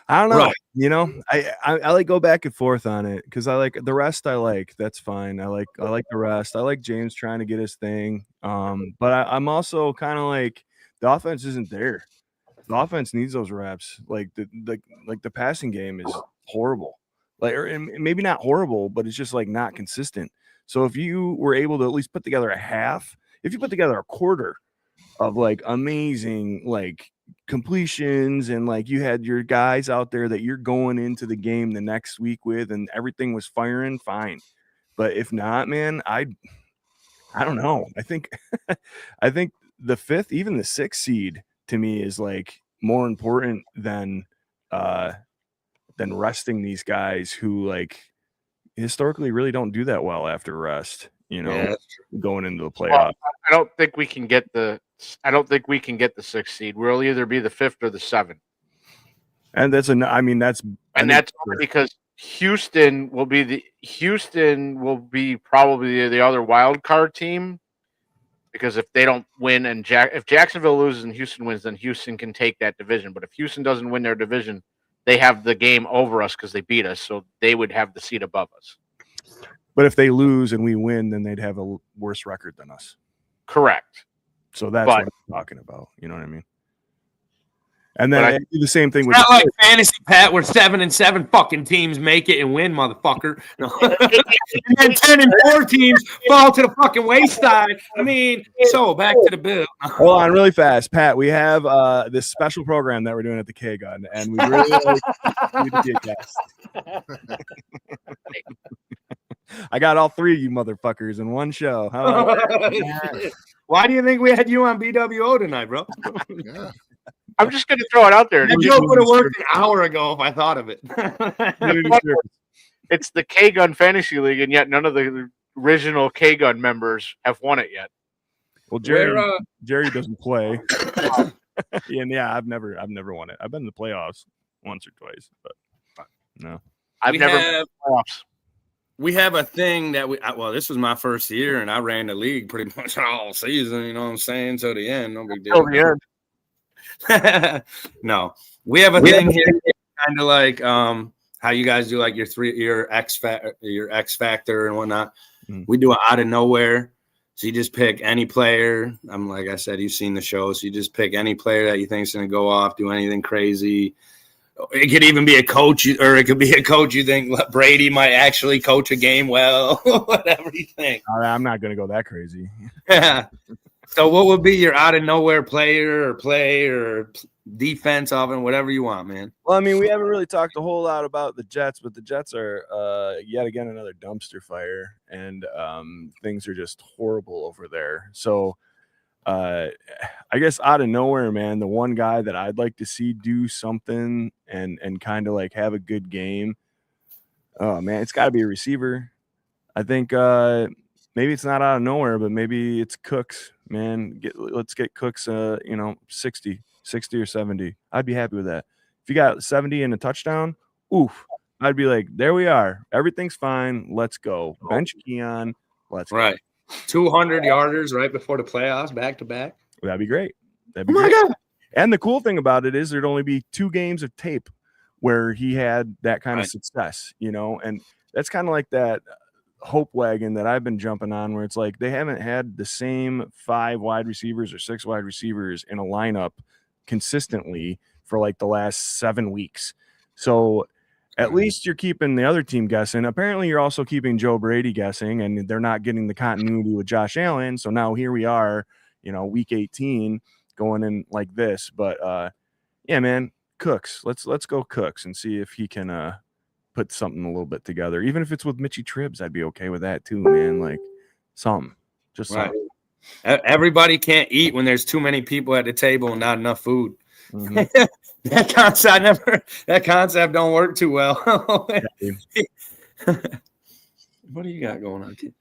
I don't know. Right. You know, I like go back and forth on it because I like the rest. I like that's fine. I like the rest. I like James trying to get his thing. But I'm also kind of like the offense isn't there. The offense needs those reps. Like the passing game is horrible. Like or maybe not horrible, but it's just like not consistent. So if you were able to at least put together a half, if you put together a quarter of like amazing like completions and like you had your guys out there that you're going into the game the next week with and everything was firing, fine. But if not, man, I don't know. I think I think the 5th, even the 6th seed to me is like more important than resting these guys who like historically really don't do that well after rest, you know, Yeah, going into the playoff. Well, I don't think we can get the 6th seed. We'll either be the 5th or the 7th. And that's only because Houston will be probably the other wild card team. Because if they don't win and if Jacksonville loses and Houston wins, then Houston can take that division. But if Houston doesn't win their division, they have the game over us because they beat us, so they would have the seat above us. But if they lose and we win, then they'd have a worse record than us. Correct. So that's what I'm talking about. You know what I mean? And then I do the same thing with not like fantasy, Pat, where 7 and 7 fucking teams make it and win, motherfucker. No. And then 10 and 4 teams fall to the fucking wayside. I mean, so back to the Bill. Hold on, really fast, Pat. We have this special program that we're doing at the K Gun, and we really like you to be a guest. I got all 3 of you motherfuckers in one show. Why do you think we had you on BWO tonight, bro? Yeah. I'm just going to throw it out there. That joke would have worked an hour ago if I thought of it. It's the K-Gun Fantasy League, and yet none of the original K-Gun members have won it yet. Well, Jerry doesn't play. And yeah, I've never won it. I've been in the playoffs once or twice, but no. I've never been in the playoffs. We have a thing that this was my first year, and I ran the league pretty much all season. You know what I'm saying? To the end, no big deal. Till the end. No, we have a thing here, kind of like how you guys do, like your X factor and whatnot. We do it out of nowhere. So you just pick any player. Like I said, you've seen the show, so you just pick any player that you think is going to go off, do anything crazy. It could even be a coach, or it could be a coach you think Brady might actually coach a game well, whatever you think. I'm not going to go that crazy. Yeah. So what would be your out of nowhere player or play or defense offense, whatever you want, man? Well, I mean, we haven't really talked a whole lot about the Jets, but the Jets are yet again another dumpster fire, and things are just horrible over there. So I guess out of nowhere, man, the one guy that I'd like to see do something and kind of like have a good game, oh man, it's got to be a receiver. I think maybe it's not out of nowhere, but maybe it's Cooks, man. Let's get Cooks 60 or 70. I'd be happy with that. If you got 70 and a touchdown, oof, I'd be like, there we are. Everything's fine. Let's go. Bench Keon. Let's go. Right. 200 yarders right before the playoffs, back to back. That'd be great. Oh my God. And the cool thing about it is there'd only be 2 games of tape where he had that kind of success, and that's kind of like that hope wagon that I've been jumping on, where it's like they haven't had the same 5 wide receivers or 6 wide receivers in a lineup consistently for like the last 7 weeks. So at least you're keeping the other team guessing. Apparently you're also keeping Joe Brady guessing, and they're not getting the continuity with Josh Allen. So now here we are, week 18 going in like this. But yeah, man, Cooks. Let's go Cooks and see if he can put something a little bit together. Even if it's with Mitchie Tribs, I'd be okay with that too, man. Like something. Just something. Everybody can't eat when there's too many people at the table and not enough food. Mm-hmm. That concept don't work too well. What do you got going on, kid?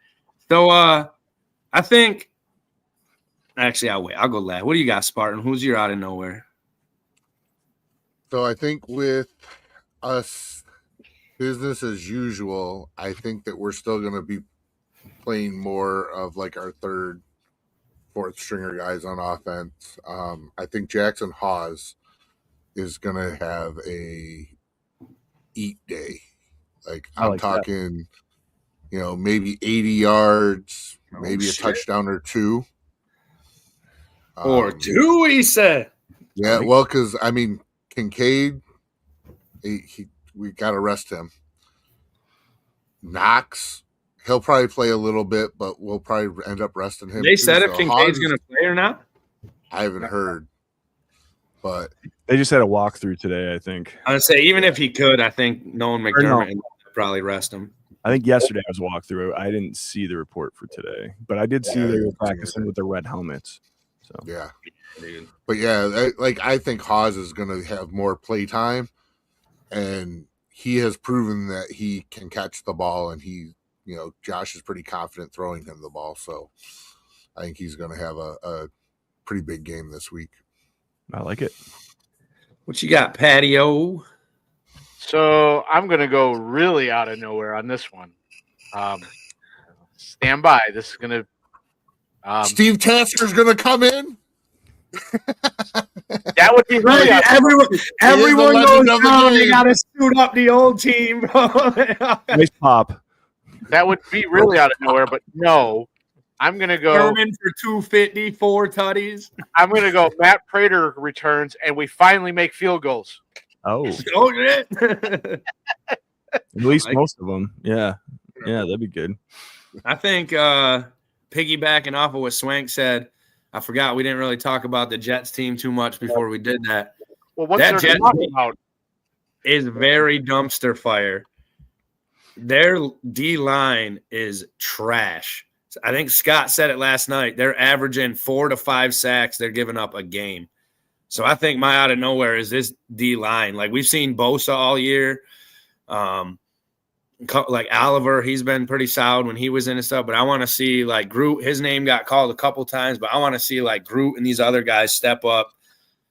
So I think actually I'll wait. I'll go last. What do you got, Spartan? Who's your out of nowhere? So I think with us business as usual. I think that we're still going to be playing more of like our third, fourth stringer guys on offense. I think Jackson Hawes is going to have a eat day. Like I I'm like that. talking, maybe 80 yards, maybe a shit. touchdown or two. Or two, he said. Yeah, well, because I mean, Kincaid, we got to rest him. Knox, he'll probably play a little bit, but we'll probably end up resting him. They too. said if So Kincaid's Hawes, going to play or not. I haven't heard, but They just had a walkthrough today, I think. I would say even if he could, I think Nolan no. McDermott would probably rest him. I think yesterday was a walkthrough. I didn't see the report for today, but I did see Yeah, I they were didn't see practicing it. with their red helmets. So yeah. Dude. But yeah, I think Hawes is going to have more play time, and he has proven that he can catch the ball, and Josh is pretty confident throwing him the ball. So I think he's going to have a pretty big game this week. I like it. What you got, Patio? So I'm going to go really out of nowhere on this one. Stand by. This is going to. Steve Tasker's going to come in. That would be really Right, out of everyone legend goes of the down. They game. got to suit up the old team, bro. Nice pop. That would be really out of nowhere, but no. I'm going to go. Herman for 250, 4 tutties. I'm going to go. Matt Prater returns, and we finally make field goals. Oh, Oh, shit. at least Like- most of them. Yeah, that'd be good. I think piggybacking off of what Swank said, I forgot we didn't really talk about the Jets team too much before we did that. Well, what's That there to Jets talk team- about? Is very dumpster fire. Their D line is trash. I think Scott said it last night. They're averaging 4 to 5 sacks. They're giving up a game. So I think my out of nowhere is this D line. Like we've seen Bosa all year. Like Oliver, he's been pretty solid when he was in and stuff. But I want to see like Groot. His name got called a couple times, but I want to see like Groot and these other guys step up.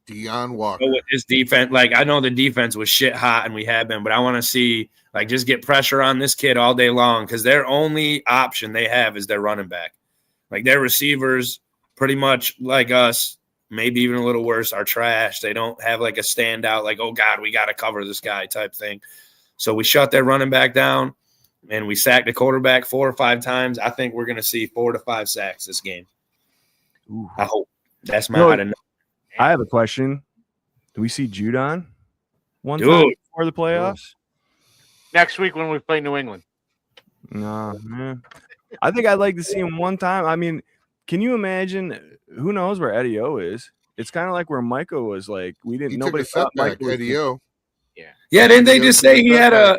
Deion Walker. With his defense, like I know the defense was shit hot and we have been, but I want to see like just get pressure on this kid all day long because their only option they have is their running back. Like their receivers, pretty much like us, maybe even a little worse, are trash. They don't have like a standout, like, oh God, we got to cover this guy type thing. So we shut their running back down and we sacked the quarterback 4 or 5 times. I think we're going to see 4 to 5 sacks this game. Ooh. I hope. That's my No, out of nowhere. I have a question. Do we see Judon one Dude. time before the playoffs? Next week when we play New England. No, man. I think I'd like to see him one time. I mean, can you imagine? Who knows where Eddie O is? It's kind of like where Micah was. Like we didn't. He Nobody took a thought setback, Micah was Eddie O. Yeah, didn't they just say he had a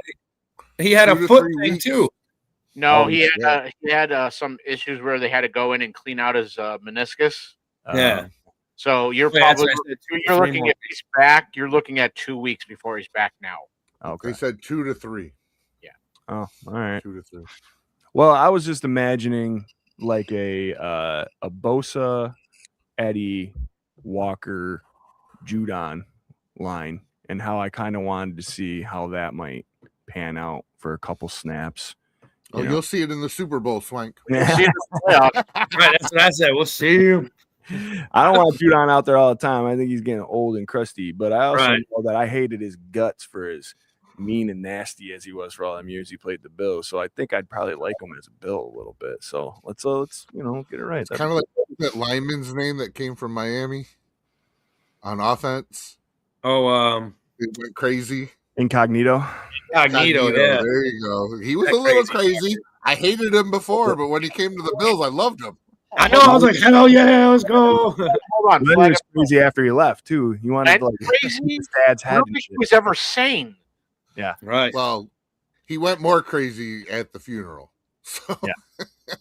2 to foot 3 thing weeks. too? No, Oh, he yeah. had some issues where they had to go in and clean out his meniscus. Yeah. So you're Yeah, that's probably what I said, 2 to you're 3 looking more. at he's back. You're looking at 2 weeks before he's back now. Okay. They said 2 to 3. Oh, all right. 2 to 3. Well, I was just imagining like a Bosa, Eddie, Walker, Judon line, and how I kind of wanted to see how that might pan out for a couple snaps. Oh, you'll see it in the Super Bowl, Swank. See it in the playoffs. Right, that's what I said. We'll see him. I don't want Judon out there all the time. I think he's getting old and crusty, but I also Right. know that I hated his guts for as mean and nasty as he was for all them years he played the Bills. So I think I'd probably like him as a Bill a little bit. So let's get it right. It's kind of like that lineman's name that came from Miami on offense. Oh, It went crazy. Incognito. Cognito, yeah. There you go. He was That a little crazy. crazy. I hated him before, but when he came to the Bills, I loved him. I know. I was like, hell yeah, let's go. Hold on, Then he flag was crazy after he left too. He wanted to And like crazy? his dad's I head don't and think shit. he was ever sane. Right. Well, he went more crazy at the funeral. So Yeah.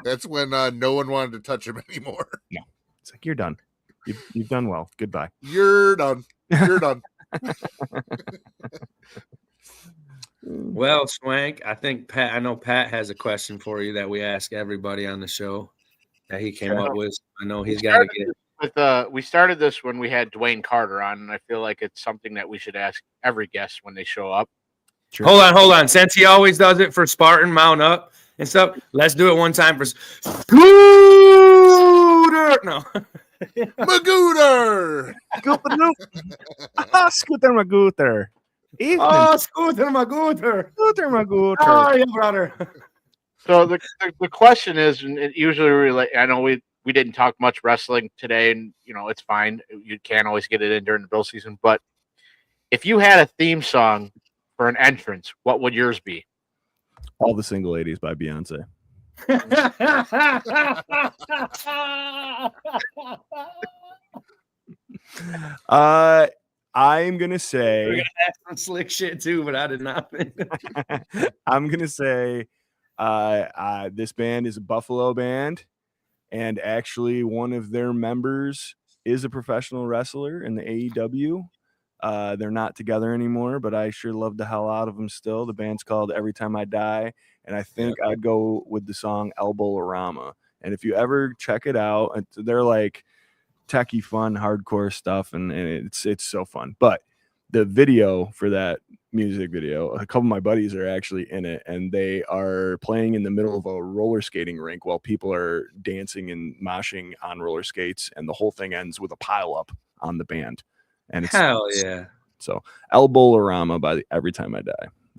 that's when no one wanted to touch him anymore. It's like you're done. You've done well. Goodbye. You're done. You're done. Well, Swank, I think Pat. I know Pat has a question for you that we ask everybody on the show that he came up with. I know he's got to get. We started this when we had Dwayne Carter on, and I feel like it's something that we should ask every guest when they show up. Sure. Hold on. Since he always does it for Spartan Mount Up and stuff, let's do it one time for Scooter. No. Magooter. Scooter Magooter. Evening. Oh, Scooter Magooter. Scooter Magooter. Oh, yeah, brother. So the question is, and it usually I know we didn't talk much wrestling today, and it's fine. You can't always get it in during the Bill season, but if you had a theme song for an entrance, what would yours be? All the Single Ladies by Beyonce. I'm gonna We're say gonna have some slick shit too, but I did not. I'm gonna say this band is a Buffalo band, and actually one of their members is a professional wrestler in the AEW. They're not together anymore, but I sure love the hell out of them still. The band's called Every Time I Die, and I think I'd go with the song Elbow-Rama. And if you ever check it out, they're like techie fun hardcore stuff, and it's so fun. But the video for that music video, a couple of my buddies are actually in it, and they are playing in the middle of a roller skating rink while people are dancing and moshing on roller skates, and the whole thing ends with a pile up on the band. And it's Hell yeah. So Elbow-Rama by Every Time I Die.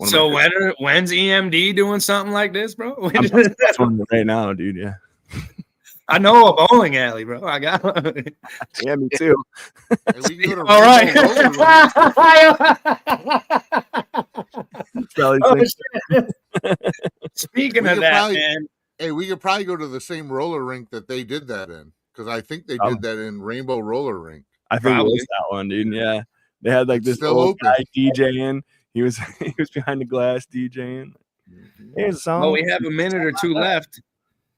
So when's EMD doing something like this, bro? That's one right now, dude. Yeah. I know a bowling alley, bro. I got one. Yeah, me too. Hey, we can go to All right. Probably Oh, think- Speaking We of could that, probably- man. Hey, we could probably go to the same roller rink that they did that in, because I think they Oh. did that in Rainbow Roller Rink. I think Probably. it was that one, dude. Yeah. They had like It's this still old open. guy DJing. He was behind the glass DJing. Here's a song. Well, we have a minute or two left.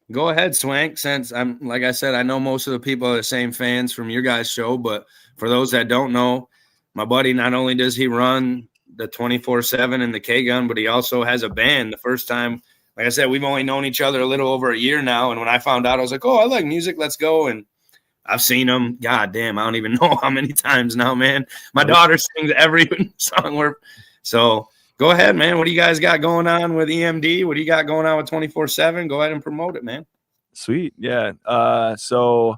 Go ahead, Swank. Since I'm, like I said, I know most of the people are the same fans from your guys' show, but for those that don't know, my buddy, not only does he run the 24/7 and the K-Gun, but he also has a band. The first time, like I said, we've only known each other a little over a year now. And when I found out, I was like, oh, I like music. Let's go. And I've seen him. God damn, I don't even know how many times now, man. My daughter sings every song. So go ahead, man. What do you guys got going on with EMD? What do you got going on with 24/7? Go ahead and promote it, man. Sweet. Yeah. So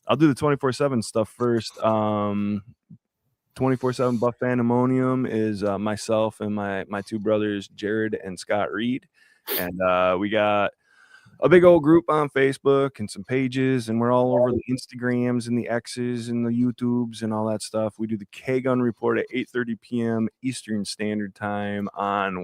I'll do the 24/7 stuff first. 24/7 Buff Pandemonium is myself and my two brothers, Jared and Scott Reed. And we got a big old group on Facebook and some pages, and we're all over the Instagrams and the X's and the YouTubes and all that stuff. We do the K-Gun Report at 8:30 p.m. Eastern Standard Time on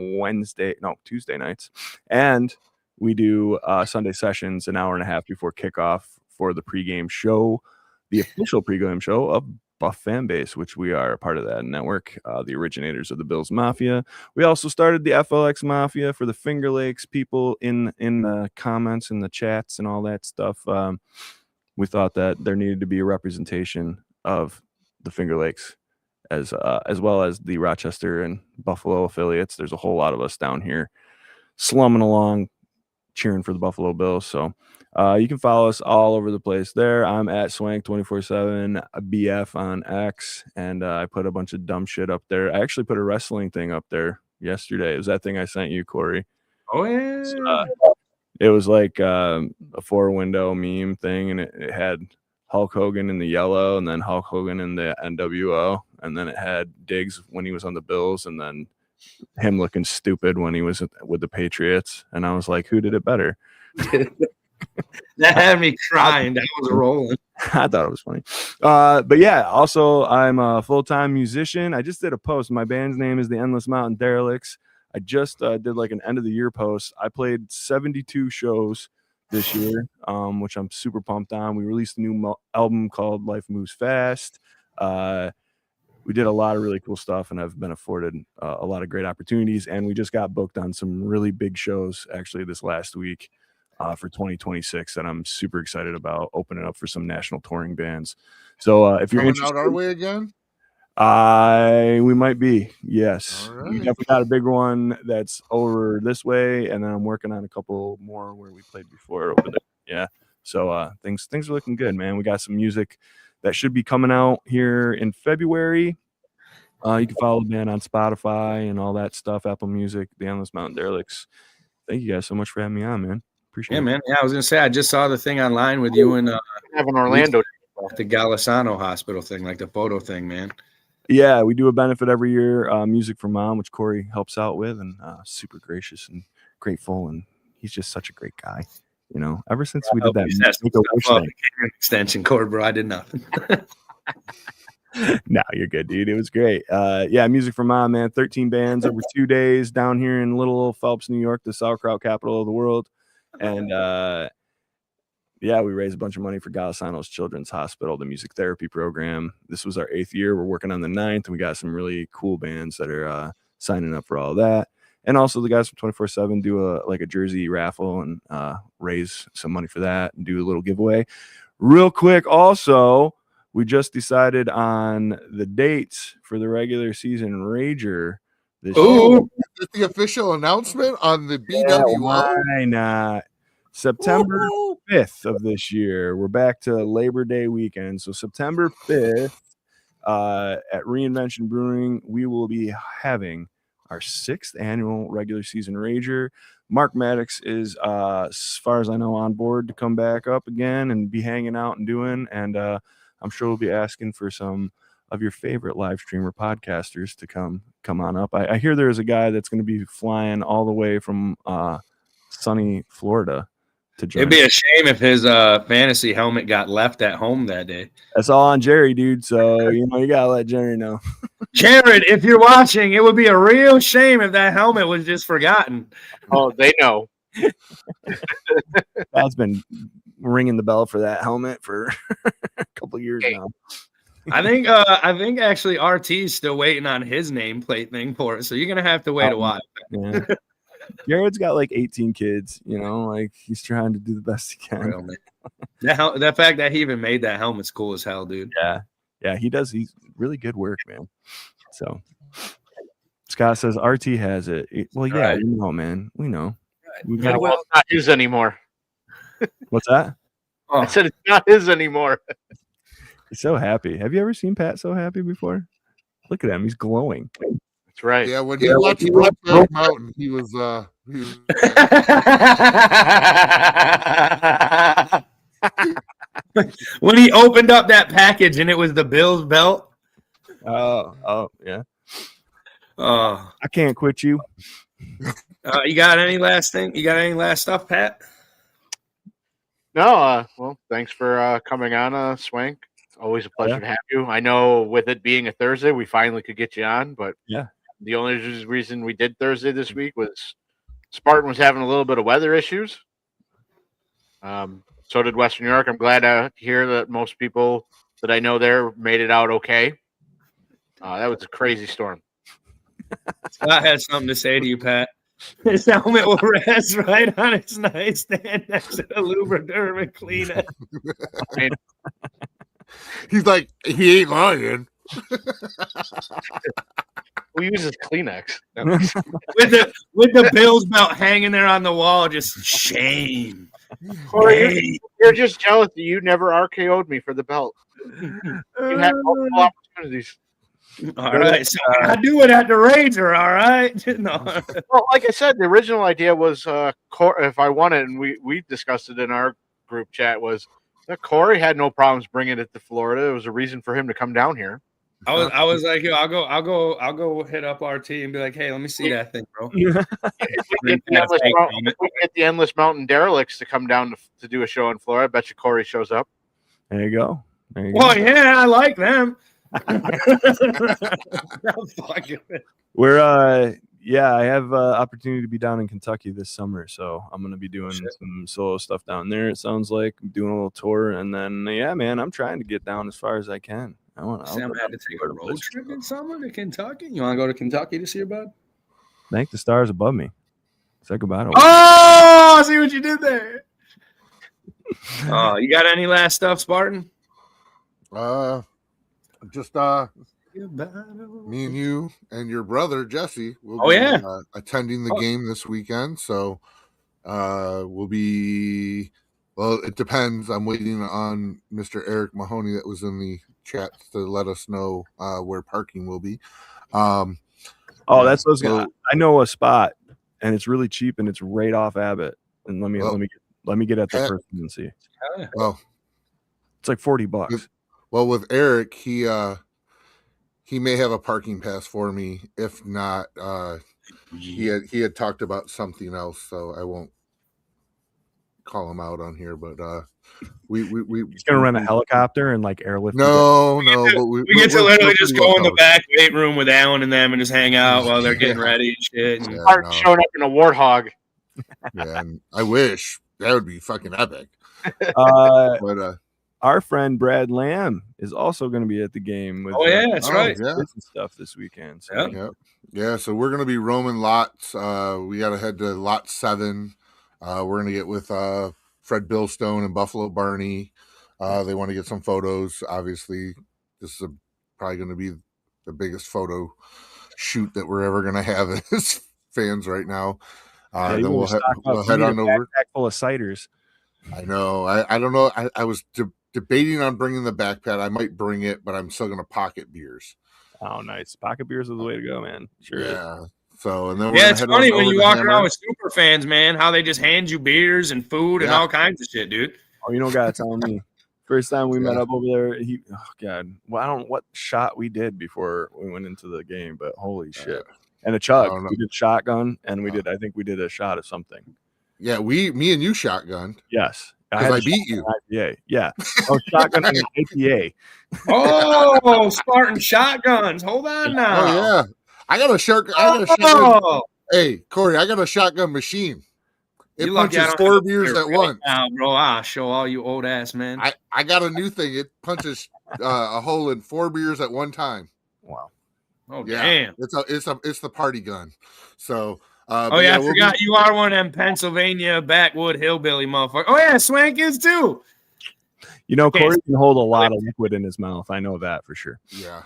Tuesday nights. And we do Sunday sessions an hour and a half before kickoff for the pregame show, the official pregame show of Buff Fanbase, which we are a part of that network, the originators of the Bills Mafia. We also started the FLX Mafia for the Finger Lakes people in the comments and the chats and all that stuff. We thought that there needed to be a representation of the Finger Lakes as well as the Rochester and Buffalo affiliates. There's a whole lot of us down here slumming along, cheering for the Buffalo Bills. So you can follow us all over the place there. I'm at Swank247 BF on X, and I put a bunch of dumb shit up there. I actually put a wrestling thing up there yesterday. It was that thing I sent you, Corey. Oh, yeah. It was like a 4-window meme thing, and it had Hulk Hogan in the yellow, and then Hulk Hogan in the NWO, and then it had Diggs when he was on the Bills, and then him looking stupid when he was with the Patriots. And I was like, who did it better? That had me crying. That was rolling. I thought it was funny. But yeah, also I'm a full-time musician. I just did a post. My band's name is the Endless Mountain Derelicts. I just did like an end of the year post. I played 72 shows this year, which I'm super pumped on. We released a new album called Life Moves Fast. We did a lot of really cool stuff, and I've been afforded a lot of great opportunities. And we just got booked on some really big shows actually this last week for 2026 that I'm super excited about, opening up for some national touring bands. So if you're Coming interested, out our way again? we might be. Yes. All We right. definitely got a big one that's over this way, and then I'm working on a couple more where we played before over there. Yeah. So things are looking good, man. We got some music that should be coming out here in February. You can follow the band on Spotify and all that stuff, Apple Music, the Endless Mountain Derelicts. Thank you guys so much for having me on, man. Appreciate Yeah, it. man. Yeah, I was gonna say I just saw the thing online with you and Have an Orlando. the Golisano Hospital thing, like the photo thing, man. Yeah, we do a benefit every year, Music for Mom, which Corey helps out with, and super gracious and grateful, and he's just such a great guy. You know, ever since we did that Make-A-Wish thing. Extension cord, bro. I did nothing. No, you're good, dude. It was great. Yeah, Music for Mom, man. 13 bands over 2 days down here in little old Phelps, New York, the sauerkraut capital of the world. And yeah, we raised a bunch of money for Golisano's Children's Hospital, the music therapy program. This was our 8th year. We're working on the 9th, and we got some really cool bands that are signing up for all that. And also the guys from 24/7 do a jersey raffle and raise some money for that and do a little giveaway. Real quick, also, we just decided on the dates for the regular season Rager this year. Is this the official announcement on the Yeah, BWO? why not? September 5th of this year. We're back to Labor Day weekend. So September 5th at Reinvention Brewing, we will be having our 6th annual regular season Rager. Mark Maddox is, as far as I know, on board to come back up again and be hanging out and doing. And I'm sure we'll be asking for some of your favorite live streamer podcasters to come on up. I hear there's a guy that's going to be flying all the way from sunny Florida to join. It'd be a shame if his fantasy helmet got left at home that day. That's all on Jerry, dude. So you gotta let Jerry know. Jared, if you're watching, it would be a real shame if that helmet was just forgotten. Oh, they know. That's been ringing the bell for that helmet for a couple years now. I think actually RT is still waiting on his nameplate thing for it, so you're gonna have to wait a while. Yeah. Jared's got like 18 kids, like he's trying to do the best he can. Real, man. The fact that he even made that helmet's cool as hell, dude. Yeah, he does. He's really good work, man. So Scott says RT has it. Well, yeah, Right. we know, man. We know. We Yeah, gotta- well, it's not his anymore. What's that? I said it's not his anymore. He's so happy. Have you ever seen Pat so happy before? Look at him. He's glowing. That's right. Yeah, when he watched Brokeback Mountain, he was When he opened up that package and it was the Bills belt. Oh, yeah. Oh, I can't quit you. you got any last thing? You got any last stuff, Pat? No, well, thanks for coming on, Swank. It's always a pleasure Yeah. to have you. I know with it being a Thursday, we finally could get you on, but Yeah. the only reason we did Thursday this week was Spartan was having a little bit of weather issues. So did Western New York. I'm glad to hear that most people that I know there made it out okay. That was a crazy storm. Scott has something to say to you, Pat. His helmet will rest right on his nightstand next to the lubriderm cleaner. he's like, he ain't lying. Who uses Kleenex? with the Bills belt hanging there on the wall, just shame. Corey, you're just jealous that you never RKO'd me for the belt. You had multiple opportunities. All right, so I do it at the Rager. All right, no. Well, like I said, the original idea was if I won it, and we discussed it in our group chat, was that Corey had no problems bringing it to Florida. It was a reason for him to come down here. I was like, yo, I'll go hit up RT and be like, hey, let me see that thing, bro. If we get the Endless Mountain Derelicts to come down to do a show in Florida, I bet you Corey shows up. There you go. Well, yeah, I like them. We're I have opportunity to be down in Kentucky this summer, so I'm gonna be doing some solo stuff down there. It sounds like I'm doing a little tour, and then man, I'm trying to get down as far as I can. Sam had to take a road trip in summer to Kentucky. You want to go to Kentucky to see your bud? Thank the stars above me. Say goodbye to Oh, I see what you did there. Oh, you got any last stuff, Spartan? Just me and you and your brother Jesse will be attending the game this weekend. So we'll be Well, it depends. I'm waiting on Mr. Eric Mahoney that was in the chat to let us know where parking will be. Oh, that's what's going. I know a spot, and it's really cheap, and it's right off Abbott. And let me get at the person and see. Well, it's like $40. Well, with Eric, he may have a parking pass for me. If not, he had talked about something else, so I won't call him out on here. But he's gonna rent a helicopter and like airlift. No, but we get to literally just go in the back weight room with Alan and them and just hang out while they're getting ready and shit. And showing up in a warthog. Yeah, and I wish that would be fucking epic. But our friend Brad Lamb is also going to be at the game with that's right. Stuff this weekend. So. Yeah. So we're going to be roaming lots. We got to head to lot 7. We're going to get with Fred Billstone and Buffalo Barney. They want to get some photos. Obviously, this is probably going to be the biggest photo shoot that we're ever going to have as fans right now. Then we'll head on over. Full of ciders. I know. I don't know. I was debating on bringing the backpack. I might bring it, but I'm still going to pocket beers. Oh, nice. Pocket beers is the way to go, man. Sure. Yeah. So, and then it's funny when you walk around with super fans, man, how they just hand you beers and food and all kinds of shit, dude. Oh, you don't got to tell me. First time we met up over there, God. Well, I don't know what shot we did before we went into the game, but holy shit. And a chug. We did shotgun, and I think we did a shot of something. Yeah, me and you shotgunned. Yes. Because I beat you. IPA. Yeah. Oh, shotgun and IPA. Oh, Spartan shotguns. Hold on now. Oh, yeah. I got a shotgun. Hey, Corey, I got a shotgun machine. It punches 4 beers at once. Now, bro, I'll show all you old ass men. I got a new thing. It punches a hole in 4 beers at one time. Wow. Oh, damn. It's the party gun. So I forgot you are one of them Pennsylvania backwood hillbilly motherfuckers. Oh yeah, Swank is too. You know, Corey can hold a lot of liquid in his mouth. I know that for sure. Yeah.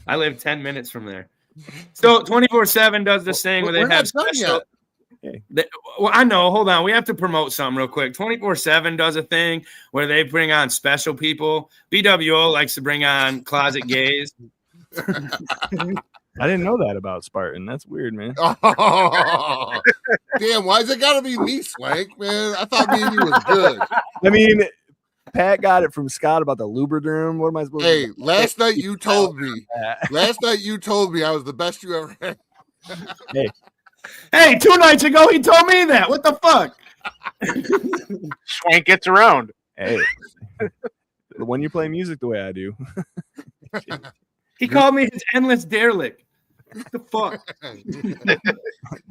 I live 10 minutes from there. So 24/7 does this thing where they have special. Well, I know. Hold on. We have to promote something real quick. 24/7 does a thing where they bring on special people. BWO likes to bring on closet gays. I didn't know that about Spartan. That's weird, man. Oh, damn, why's it gotta be me, Swank, man? I thought me and you was good. I mean, Pat got it from Scott about the Lubriderm. What am I supposed to do? Last night you told me I was the best you ever had. Hey, 2 nights ago he told me that. What the fuck? Swank gets around. Hey, when you play music the way I do. He called me his endless derelict. What the fuck?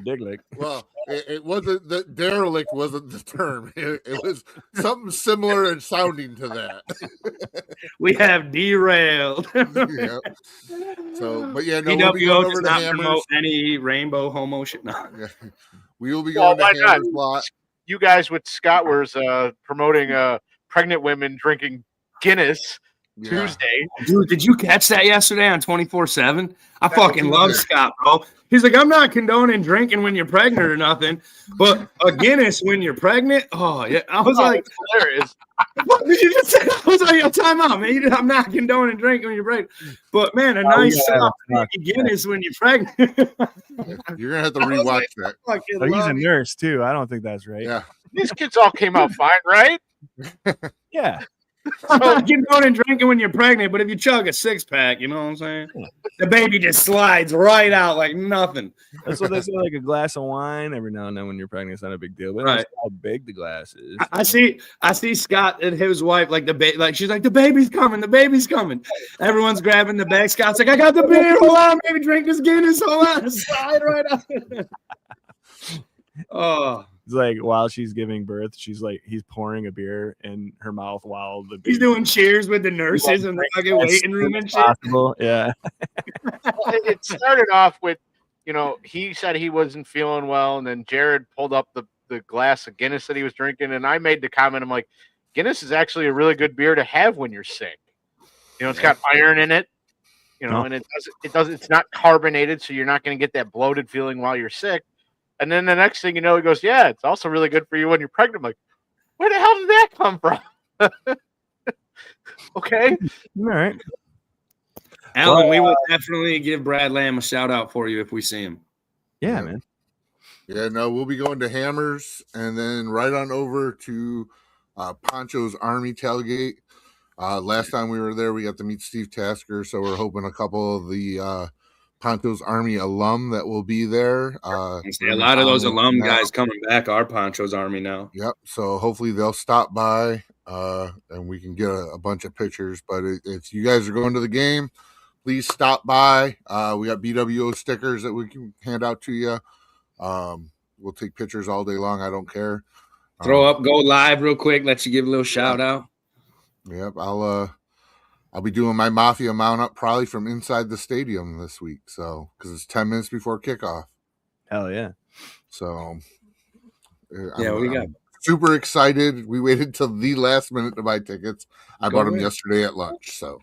Diglick. Well, it wasn't the derelict wasn't the term. It was something similar and sounding to that. We have derailed. Yeah. So, but yeah, no, BWO we'll be going does over not to Hammers. promote any rainbow homo shit. No. Yeah. We will be going to Hammers lot. You guys with Scott was promoting pregnant women drinking Guinness. Yeah. Tuesday. Dude, did you catch that yesterday on 24/7? I fucking love Scott, bro. He's like, I'm not condoning drinking when you're pregnant or nothing, but a Guinness when you're pregnant? Oh, yeah. I was like, hilarious. What did you just say? I was like, yo, time out, man. I'm not condoning drinking when you're pregnant. But, man, a nice soft Guinness when you're pregnant. You're going to have to rewatch that. But he's a nurse, too. I don't think that's right. Yeah. These kids all came out fine, right? Yeah. I'm not condoning drinking when you're pregnant, but if you chug a 6-pack, you know what I'm saying? The baby just slides right out like nothing. That's what they say, like a glass of wine every now and then when you're pregnant. It's not a big deal. But right. How big the glass is. I see Scott and his wife, like she's like, the baby's coming. Everyone's grabbing the bag. Scott's like, I got the beer. Hold on, baby, drink this Guinness. Hold on, slide right out. Oh. It's like while she's giving birth, he's pouring a beer in her mouth while he's doing cheers with the nurses in the fucking waiting room and shit. Possible. Yeah. It started off with, he said he wasn't feeling well, and then Jared pulled up the glass of Guinness that he was drinking, and I made the comment, I'm like, Guinness is actually a really good beer to have when you're sick. It's got iron in it, and it's not carbonated, so you're not going to get that bloated feeling while you're sick. And then the next thing you know, he goes, yeah, it's also really good for you when you're pregnant. I'm like, Where the hell did that come from? Okay. All right. Alan, we will Well, definitely give Brad Lamb a shout out for you if we see him. Yeah, Yeah. man. Yeah, no, we'll be going to Hammers and then right on over to Poncho's Army Tailgate. Last time we were there, we got to meet Steve Tasker, so we're hoping a couple of the Poncho's Army alum that will be there. A lot of those alum guys coming back are Poncho's Army now. Yep. So hopefully they'll stop by and we can get a bunch of pictures. But if you guys are going to the game, please stop by. We got BWO stickers that we can hand out to you. We'll take pictures all day long. I don't care. Throw up, go live real quick. Let you give a little shout out. Yep. I'll be doing my Mafia mount up probably from inside the stadium this week. So because it's 10 minutes before kickoff. Hell yeah. So Yeah, we got super excited. We waited till the last minute to buy tickets. I bought them yesterday at lunch. So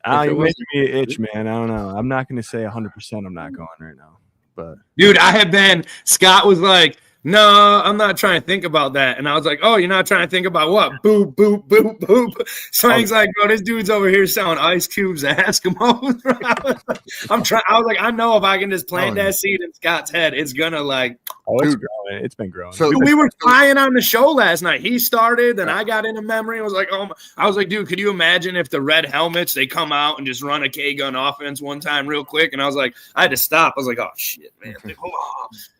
Oh, You're making me itch, man. I don't know. I'm not going to say 100% I'm not going right now. But dude, I have been. Scott was like, "No, I'm not trying to think about that," and I was like, "Oh, you're not trying to think about what? Boop, boop, boop, boop." So he's like, "Bro, this dude's over here selling ice cubes at Eskimos." I'm trying. I was like, I know if I can just plant that seed in Scott's head, it's gonna like. it's Dude. growing. It's been growing. So- Dude, we were flying on the show last night. He started, then I got into memory. I was like, oh, I was like, dude, could you imagine if the red helmets they come out and just run a K gun offense one time real quick? And I was like, I had to stop. I was like, oh shit, man.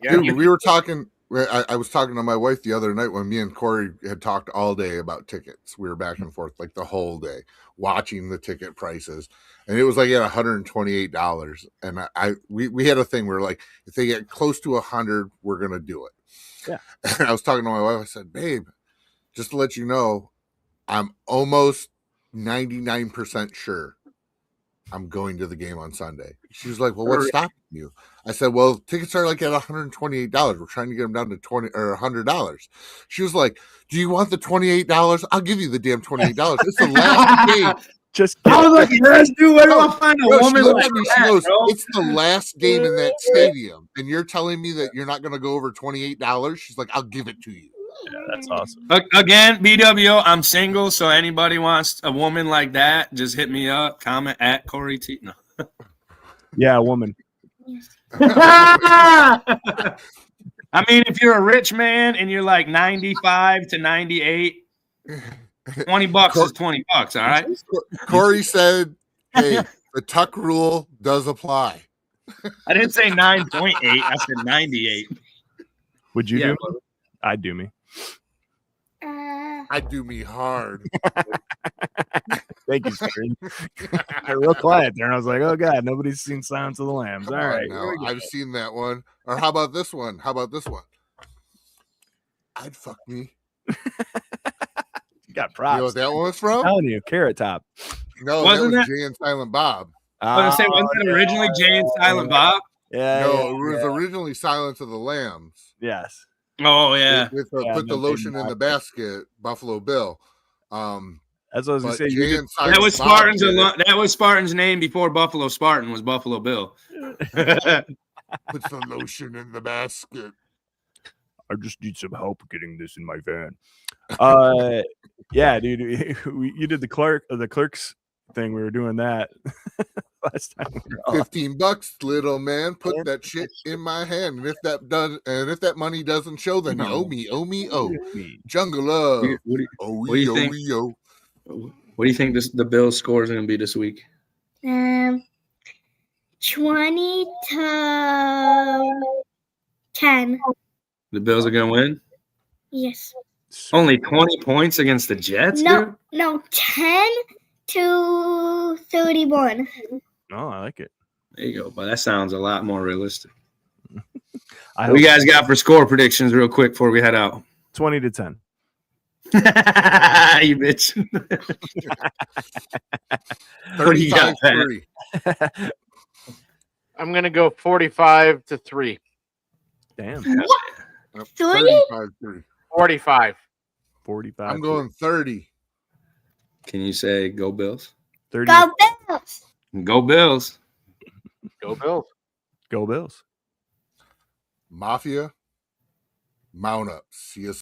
Dude, we were talking. I was talking to my wife the other night when me and Corey had talked all day about tickets. We were back and forth like the whole day watching the ticket prices, and it was like at $128. And we had a thing where like if they get close to 100, we're gonna do it. Yeah. And I was talking to my wife. I said, babe, just to let you know, I'm almost 99% sure I'm going to the game on Sunday. She was like, well, what's stopping you? I said, well, tickets are like at $128. We're trying to get them down to $20 or $100. She was like, do you want the $28? I'll give you the damn $28. It's the last game. Just I was like, yes, dude, where do I find a No, she woman looked like at me, she that, goes, bro? it's the last game in that stadium. And you're telling me that you're not going to go over $28? She's like, I'll give it to you. Yeah, that's awesome. Again, BWO, I'm single, so anybody wants a woman like that, just hit me up. Comment at Corey T. No. Yeah, a woman. I mean, if you're a rich man and you're like 95 to 98, $20 is $20. All right. Corey said, hey, the tuck rule does apply. I didn't say 9.8. I said 98. Would you Yeah, do me? I'd do me. I do me hard. Thank you, Scary. Real quiet there. And I was like, oh, God, nobody's seen Silence of the Lambs. All right. Now, I've seen that one. Or how about this one? How about this one? I'd fuck me. You got You props. know what that one was I'm from? telling you, Carrot Top. No, Wasn't that was that- Jay and Silent Bob. I was gonna say, wasn't it originally Jay and Silent Bob? Yeah. No, yeah, it was yeah. originally Silence of the Lambs. Yes. Oh yeah. With Yeah, put the no, lotion they in the basket, Buffalo Bill. That's what I was going But to say. Jay You and Silent That was Bob Spartan's. did it. That was Spartan's name before Buffalo Spartan was Buffalo Bill. Puts the lotion in the basket. I just need some help getting this in my van. Yeah, dude. You did the clerks thing. We were doing that last time. We were on. $15, little man. Put that shit in my hand. And if that money doesn't show, then you owe me. Jungle love. What do Oh, do you think? What do you think the Bills score is going to be this week? 20 to 10. The Bills are going to win. Yes. Only 20 points against the Jets. Dude? No, 10 to 31. Oh, I like it. There you go. But that sounds a lot more realistic. I What hope you guys got for score predictions, real quick, before we head out? 20 to 10. You bitch. What do you got, Pat? 35-3. I'm gonna go 45 to 3. Damn. 30? 35-3. 45. 45. I'm going 30. Can you say go Bills? 30. Go Bills. Go Bills. Go Bills. Go Bills. Mafia. Mount up. See you